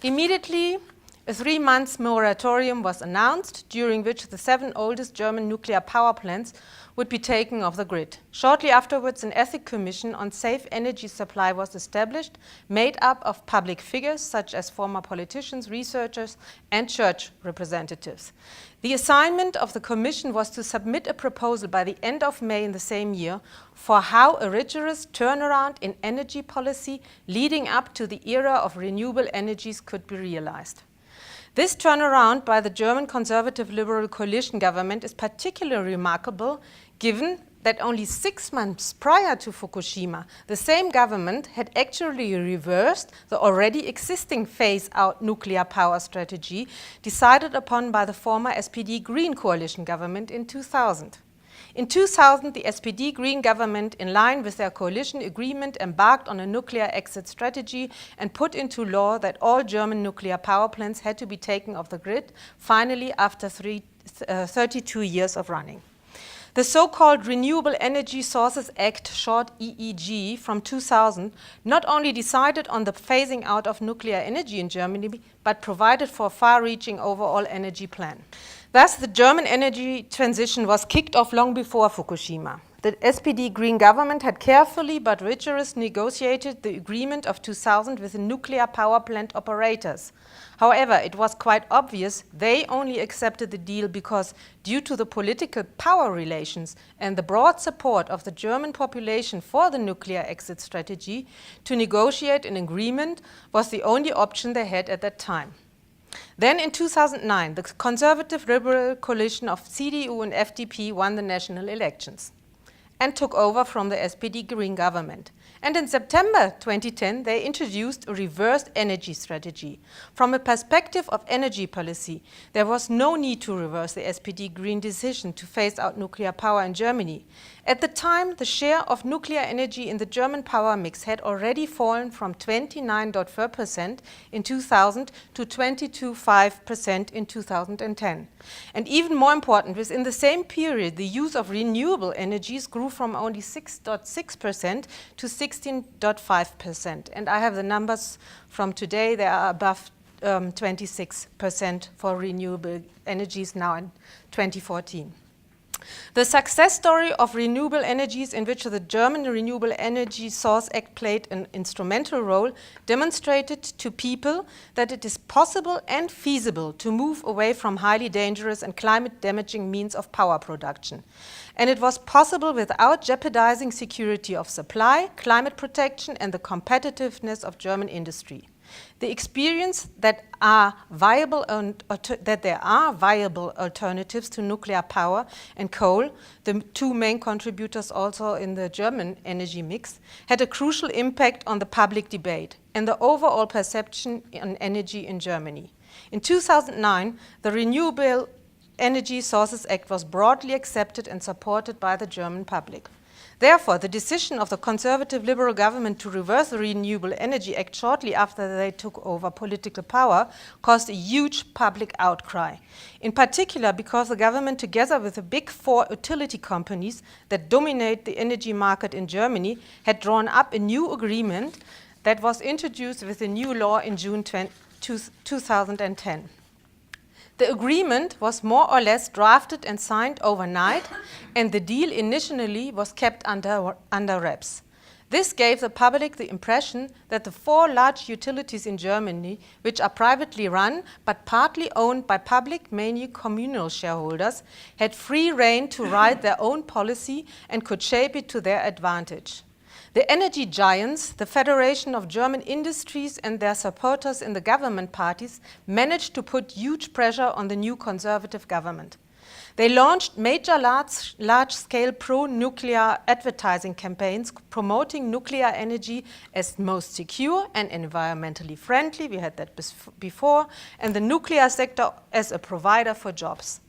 Immediately, a 3-month moratorium was announced, during which the 7 oldest German nuclear power plants would be taken off the grid. Shortly afterwards, an ethics commission on safe energy supply was established, made up of public figures such as former politicians, researchers, and church representatives. The assignment of the commission was to submit a proposal by the end of May in the same year for how a rigorous turnaround in energy policy leading up to the era of renewable energies could be realized. This turnaround by the German conservative liberal coalition government is particularly remarkable given that only 6 months prior to Fukushima, the same government had actually reversed the already existing phase-out nuclear power strategy decided upon by the former SPD Green coalition government in 2000. In 2000, the SPD Green government, in line with their coalition agreement, embarked on a nuclear exit strategy and put into law that all German nuclear power plants had to be taken off the grid, finally after 32 years of running. The so-called Renewable Energy Sources Act, short EEG, from 2000, not only decided on the phasing out of nuclear energy in Germany, but provided for a far-reaching overall energy plan. Thus, the German energy transition was kicked off long before Fukushima. The SPD Green government had carefully but rigorously negotiated the agreement of 2000 with the nuclear power plant operators. However, it was quite obvious they only accepted the deal because, due to the political power relations and the broad support of the German population for the nuclear exit strategy, to negotiate an agreement was the only option they had at that time. Then in 2009, the conservative liberal coalition of CDU and FDP won the national elections. and took over from the SPD Green government. And in September 2010, they introduced a reversed energy strategy. From a perspective of energy policy, there was no need to reverse the SPD Green decision to phase out nuclear power in Germany. At the time, the share of nuclear energy in the German power mix had already fallen from 29.4% in 2000 to 22.5% in 2010. And even more important, within the same period, the use of renewable energies grew from only 6.6% to 16.5%. And I have the numbers from today. They are above 26% for renewable energies now in 2014. The success story of renewable energies, in which the German Renewable Energy Source Act played an instrumental role, demonstrated to people that it is possible and feasible to move away from highly dangerous and climate-damaging means of power production. And it was possible without jeopardizing security of supply, climate protection, and the competitiveness of German industry. The experience that there are viable alternatives to nuclear power and coal, the two main contributors also in the German energy mix, had a crucial impact on the public debate and the overall perception on energy in Germany. In 2009, the Renewable Energy Sources Act was broadly accepted and supported by the German public. Therefore, the decision of the conservative liberal government to reverse the Renewable Energy Act shortly after they took over political power caused a huge public outcry. In particular, because the government, together with the big four utility companies that dominate the energy market in Germany, had drawn up a new agreement that was introduced with a new law in June 2010. The agreement was more or less drafted and signed overnight, and the deal initially was kept under wraps. This gave the public the impression that the four large utilities in Germany, which are privately run but partly owned by public, mainly communal shareholders, had free rein to write their own policy and could shape it to their advantage. The energy giants, the Federation of German Industries and their supporters in the government parties, managed to put huge pressure on the new conservative government. They launched major large-scale pro-nuclear advertising campaigns promoting nuclear energy as most secure and environmentally friendly, we had that before, and the nuclear sector as a provider for jobs.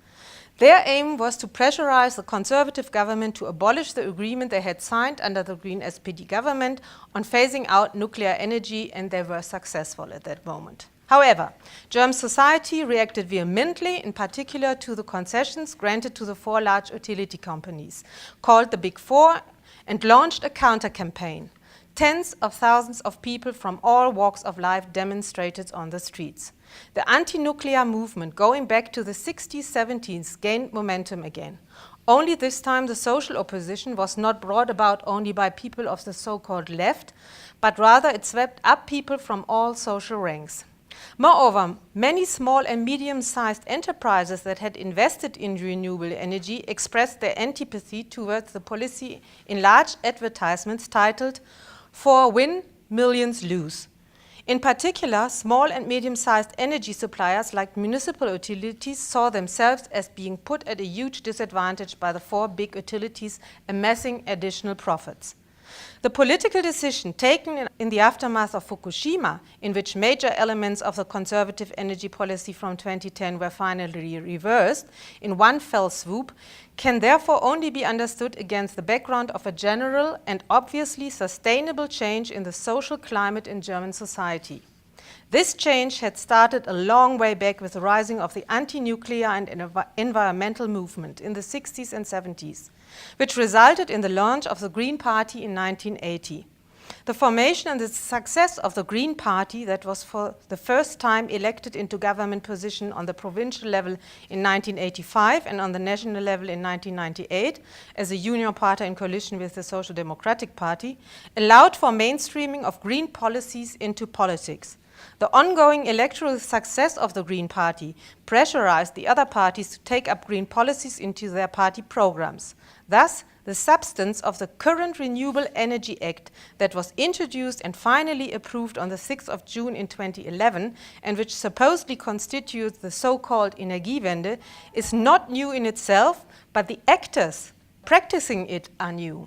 Their aim was to pressurize the conservative government to abolish the agreement they had signed under the Green SPD government on phasing out nuclear energy, and they were successful at that moment. However, German society reacted vehemently, in particular to the concessions granted to the four large utility companies, called the Big Four, and launched a counter-campaign. Tens of thousands of people from all walks of life demonstrated on the streets. The anti-nuclear movement, going back to the 60s, 70s, gained momentum again. Only this time the social opposition was not brought about only by people of the so-called left, but rather it swept up people from all social ranks. Moreover, many small and medium-sized enterprises that had invested in renewable energy expressed their antipathy towards the policy in large advertisements titled, "For win, millions lose." In particular, small and medium-sized energy suppliers like municipal utilities saw themselves as being put at a huge disadvantage by the four big utilities amassing additional profits. The political decision taken in the aftermath of Fukushima, in which major elements of the conservative energy policy from 2010 were finally reversed in one fell swoop, can therefore only be understood against the background of a general and obviously sustainable change in the social climate in German society. This change had started a long way back with the rising of the anti-nuclear and environmental movement in the 60s and 70s, which resulted in the launch of the Green Party in 1980. The formation and the success of the Green Party, that was for the first time elected into government position on the provincial level in 1985 and on the national level in 1998 as a union party in coalition with the Social Democratic Party, allowed for mainstreaming of green policies into politics. The ongoing electoral success of the Green Party pressurized the other parties to take up green policies into their party programs. Thus, the substance of the current Renewable Energy Act that was introduced and finally approved on the 6th of June in 2011, and which supposedly constitutes the so-called Energiewende, is not new in itself, but the actors practicing it are new.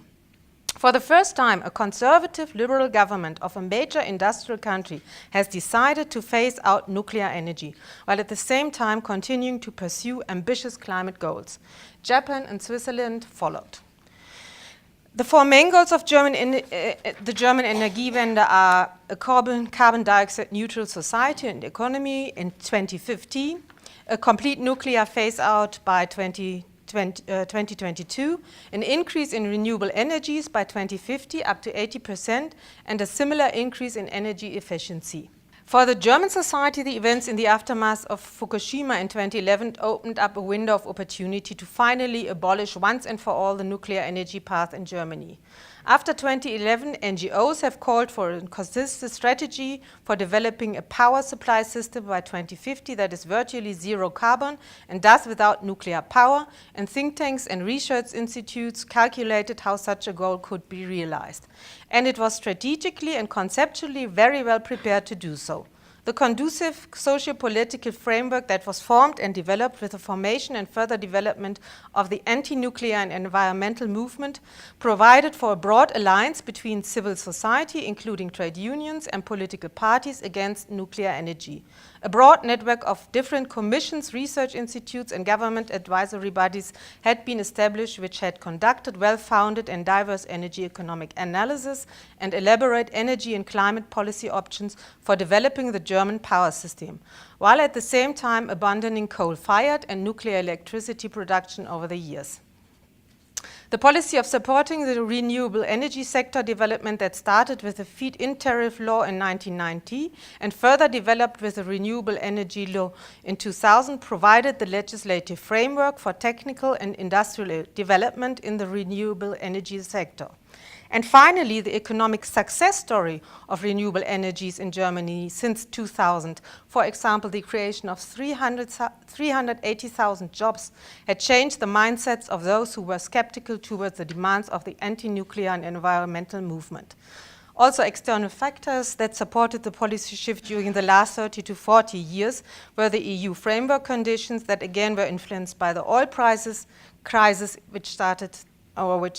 For the first time, a conservative liberal government of a major industrial country has decided to phase out nuclear energy, while at the same time continuing to pursue ambitious climate goals. Japan and Switzerland followed. The four main goals of the German Energiewende are a carbon dioxide neutral society and economy in 2015, a complete nuclear phase out by 2022, an increase in renewable energies by 2050 up to 80%, and a similar increase in energy efficiency. For the German society, the events in the aftermath of Fukushima in 2011 opened up a window of opportunity to finally abolish once and for all the nuclear energy path in Germany. After 2011, NGOs have called for a consistent strategy for developing a power supply system by 2050 that is virtually zero carbon and thus without nuclear power, and think tanks and research institutes calculated how such a goal could be realized. And it was strategically and conceptually very well prepared to do so. The conducive socio-political framework that was formed and developed with the formation and further development of the anti-nuclear and environmental movement provided for a broad alliance between civil society, including trade unions and political parties, against nuclear energy. A broad network of different commissions, research institutes, and government advisory bodies had been established, which had conducted well-founded and diverse energy economic analysis and elaborate energy and climate policy options for developing the German power system, while at the same time abandoning coal-fired and nuclear electricity production over the years. The policy of supporting the renewable energy sector development that started with the feed-in tariff law in 1990 and further developed with the renewable energy law in 2000 provided the legislative framework for technical and industrial development in the renewable energy sector. And finally, the economic success story of renewable energies in Germany since 2000, for example, the creation of 380,000 jobs, had changed the mindsets of those who were skeptical towards the demands of the anti-nuclear and environmental movement. Also, external factors that supported the policy shift during the last 30 to 40 years were the EU framework conditions that again were influenced by the oil crisis, which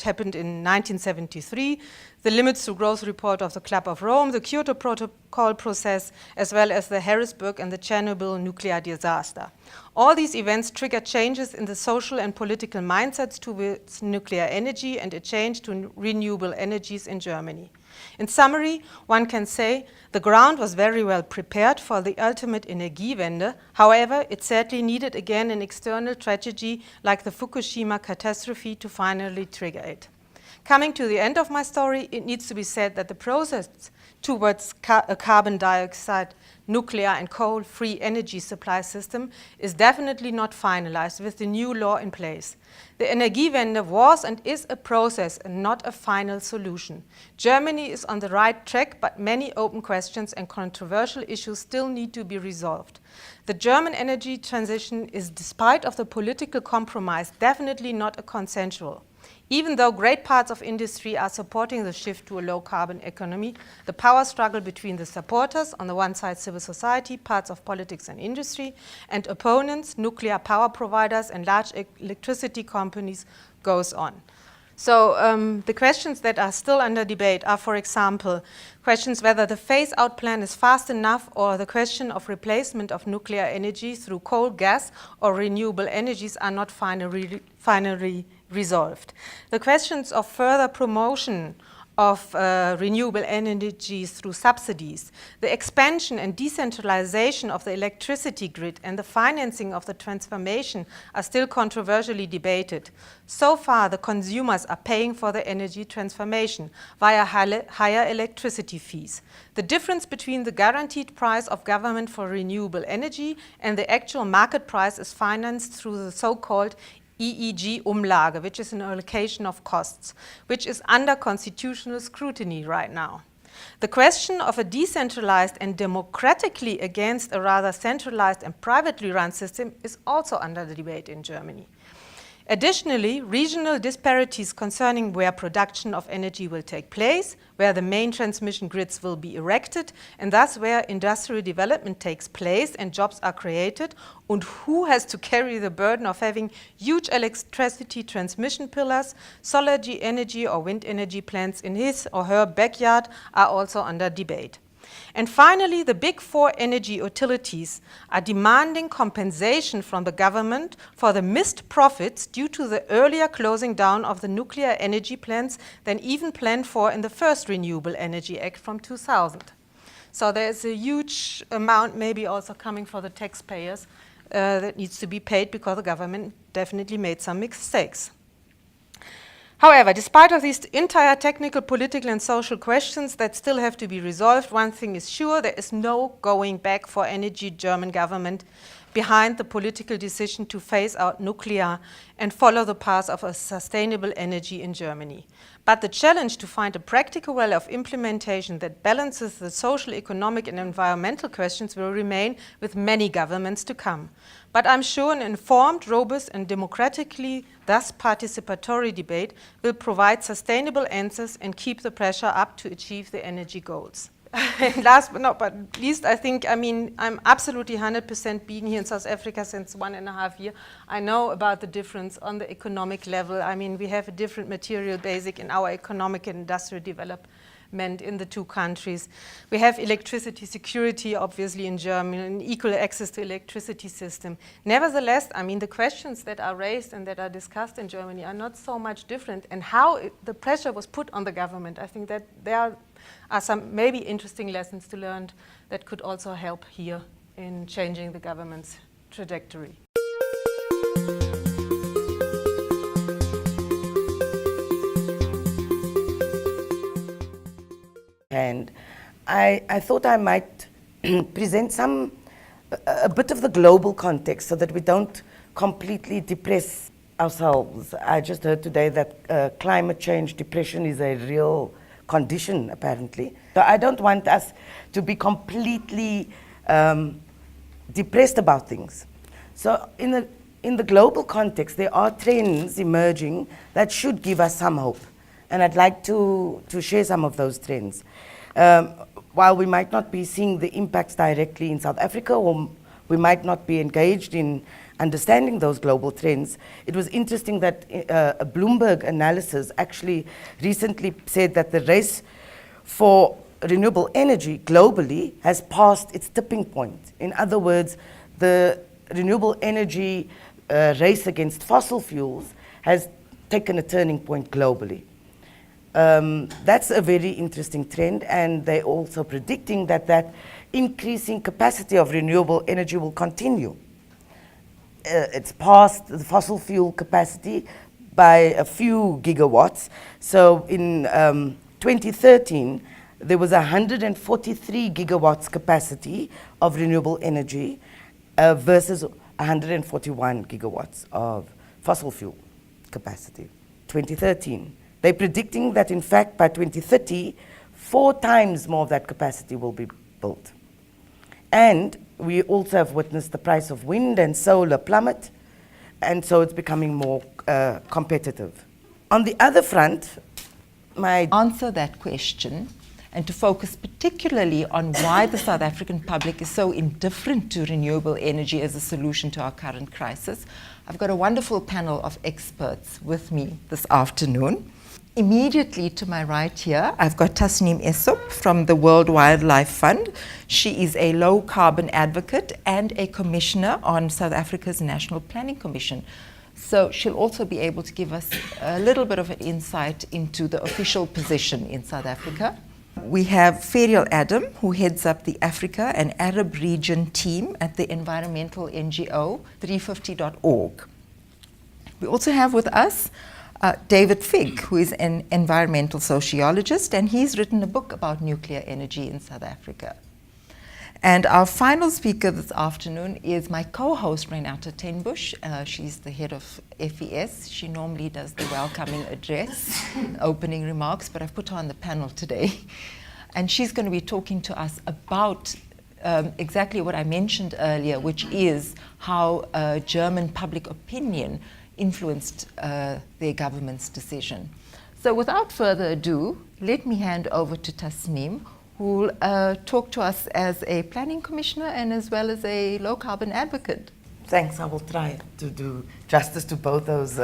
happened in 1973, the Limits to Growth report of the Club of Rome, the Kyoto Protocol process, as well as the Harrisburg and the Chernobyl nuclear disaster. All these events triggered changes in the social and political mindsets towards nuclear energy and a change to renewable energies in Germany. In summary, one can say the ground was very well prepared for the ultimate Energiewende. However, it sadly needed again an external tragedy like the Fukushima catastrophe to finally trigger it. Coming to the end of my story, it needs to be said that the process towards a carbon dioxide, nuclear and coal-free energy supply system is definitely not finalized with the new law in place. The Energiewende was and is a process and not a final solution. Germany is on the right track, but many open questions and controversial issues still need to be resolved. The German energy transition is, despite of the political compromise, definitely not a consensual. Even though great parts of industry are supporting the shift to a low-carbon economy, the power struggle between the supporters, on the one side civil society, parts of politics and industry, and opponents, nuclear power providers and large electricity companies, goes on. So the questions that are still under debate are, for example, questions whether the phase-out plan is fast enough, or the question of replacement of nuclear energy through coal, gas, or renewable energies are not finally resolved. The questions of further promotion of renewable energies through subsidies, the expansion and decentralization of the electricity grid, and the financing of the transformation are still controversially debated. So far, the consumers are paying for the energy transformation via higher electricity fees. The difference between the guaranteed price of government for renewable energy and the actual market price is financed through the so-called EEG-Umlage, which is an allocation of costs, which is under constitutional scrutiny right now. The question of a decentralized and democratically against a rather centralized and privately run system is also under the debate in Germany. Additionally, regional disparities concerning where production of energy will take place, where the main transmission grids will be erected, and thus where industrial development takes place and jobs are created, and who has to carry the burden of having huge electricity transmission pillars, solar energy or wind energy plants in his or her backyard are also under debate. And finally, the big four energy utilities are demanding compensation from the government for the missed profits due to the earlier closing down of the nuclear energy plants than even planned for in the first Renewable Energy Act from 2000. So there's a huge amount maybe also coming for the taxpayers that needs to be paid because the government definitely made some mistakes. However, despite of these entire technical, political and social questions that still have to be resolved, one thing is sure, there is no going back for energy German government behind the political decision to phase out nuclear and follow the path of a sustainable energy in Germany. But the challenge to find a practical way of implementation that balances the social, economic and environmental questions will remain with many governments to come. But I'm sure an informed, robust and democratically, thus participatory debate will provide sustainable answers and keep the pressure up to achieve the energy goals. And last but not least, I'm absolutely 100% being here in South Africa since 1.5 years. I know about the difference on the economic level. We have a different material basic in our economic and industrial development in the two countries. We have electricity security, obviously, in Germany, and equal access to electricity system. Nevertheless, the questions that are raised and that are discussed in Germany are not so much different, and how the pressure was put on the government. I think that there are some maybe interesting lessons to learn that could also help here in changing the government's trajectory. And I thought I might present a bit of the global context so that we don't completely depress ourselves. I just heard today that climate change depression is a real condition, apparently. So I don't want us to be completely depressed about things. So in the global context, there are trends emerging that should give us some hope. And I'd like to share some of those trends. While we might not be seeing the impacts directly in South Africa, or we might not be engaged in understanding those global trends, it was interesting that a Bloomberg analysis actually recently said that the race for renewable energy globally has passed its tipping point. In other words, the renewable energy race against fossil fuels has taken a turning point globally. That's a very interesting trend, and they're also predicting that increasing capacity of renewable energy will continue. It's passed the fossil fuel capacity by a few gigawatts. So in 2013, there was 143 gigawatts capacity of renewable energy versus 141 gigawatts of fossil fuel capacity. 2013. They're predicting that, in fact, by 2030, 4 times more of that capacity will be built. And we also have witnessed the price of wind and solar plummet, and so it's becoming more competitive. On the other front, answer that question and to focus particularly on why the South African public is so indifferent to renewable energy as a solution to our current crisis, I've got a wonderful panel of experts with me this afternoon. Immediately to my right here, I've got Tasneem Essop from the World Wildlife Fund. She is a low carbon advocate and a commissioner on South Africa's National Planning Commission. So she'll also be able to give us a little bit of an insight into the official position in South Africa. We have Ferial Adam, who heads up the Africa and Arab region team at the environmental NGO 350.org. We also have with us David Figg, who is an environmental sociologist, and he's written a book about nuclear energy in South Africa. And our final speaker this afternoon is my co-host, Renata Tenbush. She's the head of FES. She normally does the welcoming address, opening remarks, but I've put her on the panel today. And she's going to be talking to us about exactly what I mentioned earlier, which is how German public opinion influenced their government's decision. So without further ado, let me hand over to Tasneem, who will talk to us as a planning commissioner and as well as a low carbon advocate. Thanks. I will try to do justice to both those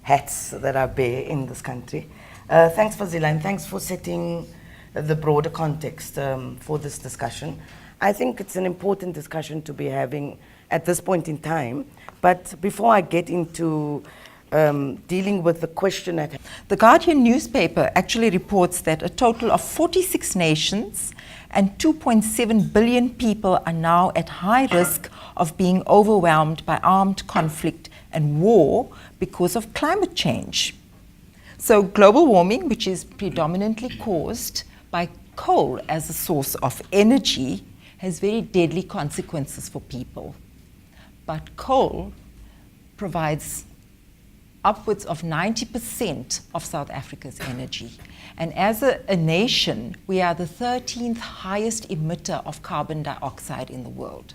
hats that I bear in this country. Thanks, Fazila, and thanks for setting the broader context for this discussion. I think it's an important discussion to be having at this point in time. But before I get into dealing with the question at hand. The Guardian newspaper actually reports that a total of 46 nations and 2.7 billion people are now at high risk of being overwhelmed by armed conflict and war because of climate change. So global warming, which is predominantly caused by coal as a source of energy, has very deadly consequences for people. But coal provides upwards of 90% of South Africa's energy. And as a nation, we are the 13th highest emitter of carbon dioxide in the world.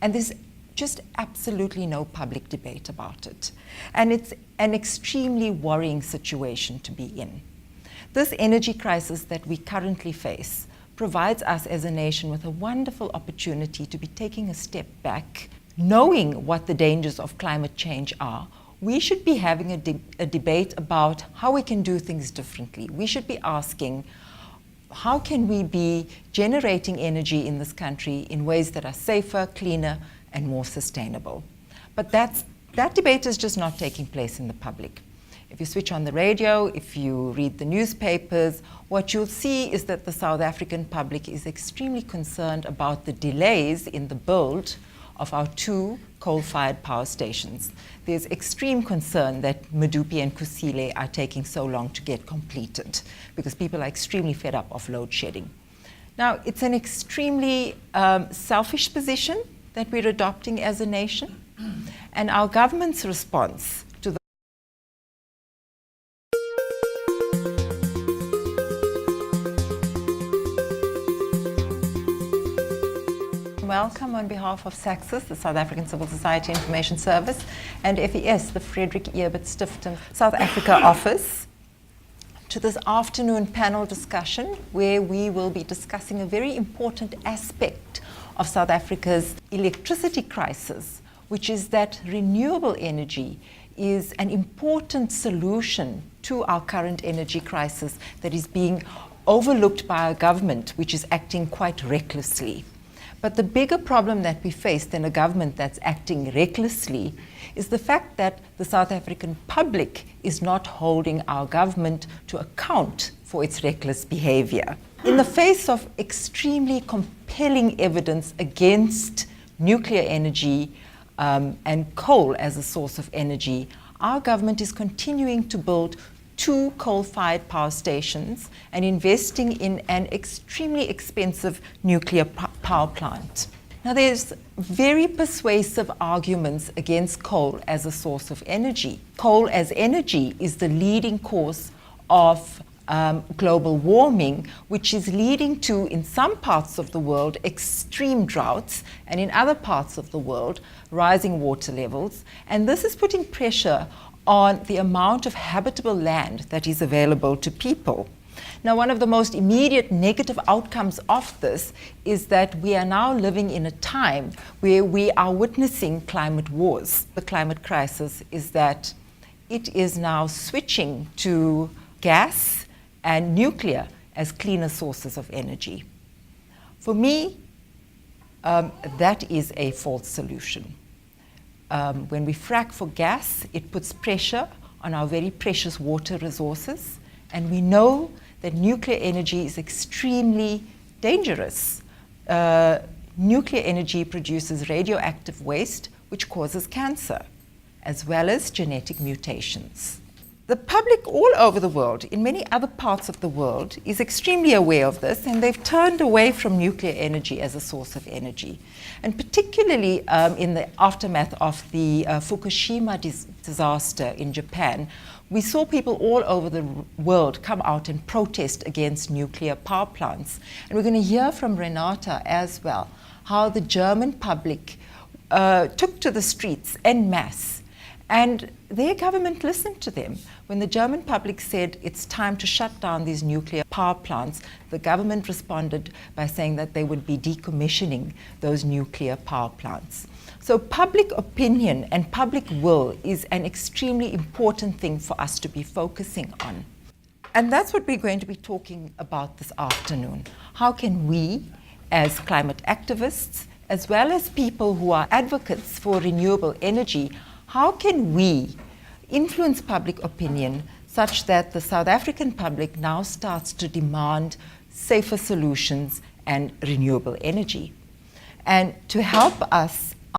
And there's just absolutely no public debate about it. And it's an extremely worrying situation to be in. This energy crisis that we currently face provides us as a nation with a wonderful opportunity to be taking a step back, knowing what the dangers of climate change are. We should be having a debate about how we can do things differently. We should be asking, how can we be generating energy in this country in ways that are safer, cleaner, and more sustainable? But that debate is just not taking place in the public. If you switch on the radio, if you read the newspapers, what you'll see is that the South African public is extremely concerned about the delays in the build of our 2 coal-fired power stations. There's extreme concern that Medupi and Kusile are taking so long to get completed because people are extremely fed up of load shedding. Now, it's an extremely selfish position that we're adopting as a nation, and our government's response to the welcome on behalf of SACSIS, the South African Civil Society Information Service, and FES, the Friedrich Ebert Stiftung South Africa office, to this afternoon panel discussion where we will be discussing a very important aspect of South Africa's electricity crisis, which is that renewable energy is an important solution to our current energy crisis that is being overlooked by our government, which is acting quite recklessly. But the bigger problem that we face than a government that's acting recklessly is the fact that the South African public is not holding our government to account for its reckless behavior. In the face of extremely compelling evidence against nuclear energy and coal as a source of energy, our government is continuing to build 2 coal-fired power stations and investing in an extremely expensive nuclear power plant. Now, there's very persuasive arguments against coal as a source of energy. Coal as energy is the leading cause of global warming, which is leading to, in some parts of the world, extreme droughts, and in other parts of the world, rising water levels. And this is putting pressure on the amount of habitable land that is available to people. Now, one of the most immediate negative outcomes of this is that we are now living in a time where we are witnessing climate wars. The climate crisis is that it is now switching to gas and nuclear as cleaner sources of energy. For me, that is a false solution. When we frack for gas, it puts pressure on our very precious water resources, and we know that nuclear energy is extremely dangerous. Nuclear energy produces radioactive waste, which causes cancer, as well as genetic mutations. The public all over the world, in many other parts of the world, is extremely aware of this, and they've turned away from nuclear energy as a source of energy. And particularly in the aftermath of the Fukushima disaster in Japan, we saw people all over the world come out and protest against nuclear power plants. And we're going to hear from Renata as well, how the German public took to the streets en masse And their government listened to them. When the German public said it's time to shut down these nuclear power plants, the government responded by saying that they would be decommissioning those nuclear power plants. So public opinion and public will is an extremely important thing for us to be focusing on. And that's what we're going to be talking about this afternoon. How can we, as climate activists, as well as people who are advocates for renewable energy, how can we influence public opinion such that the South African public now starts to demand safer solutions and renewable energy? And to help us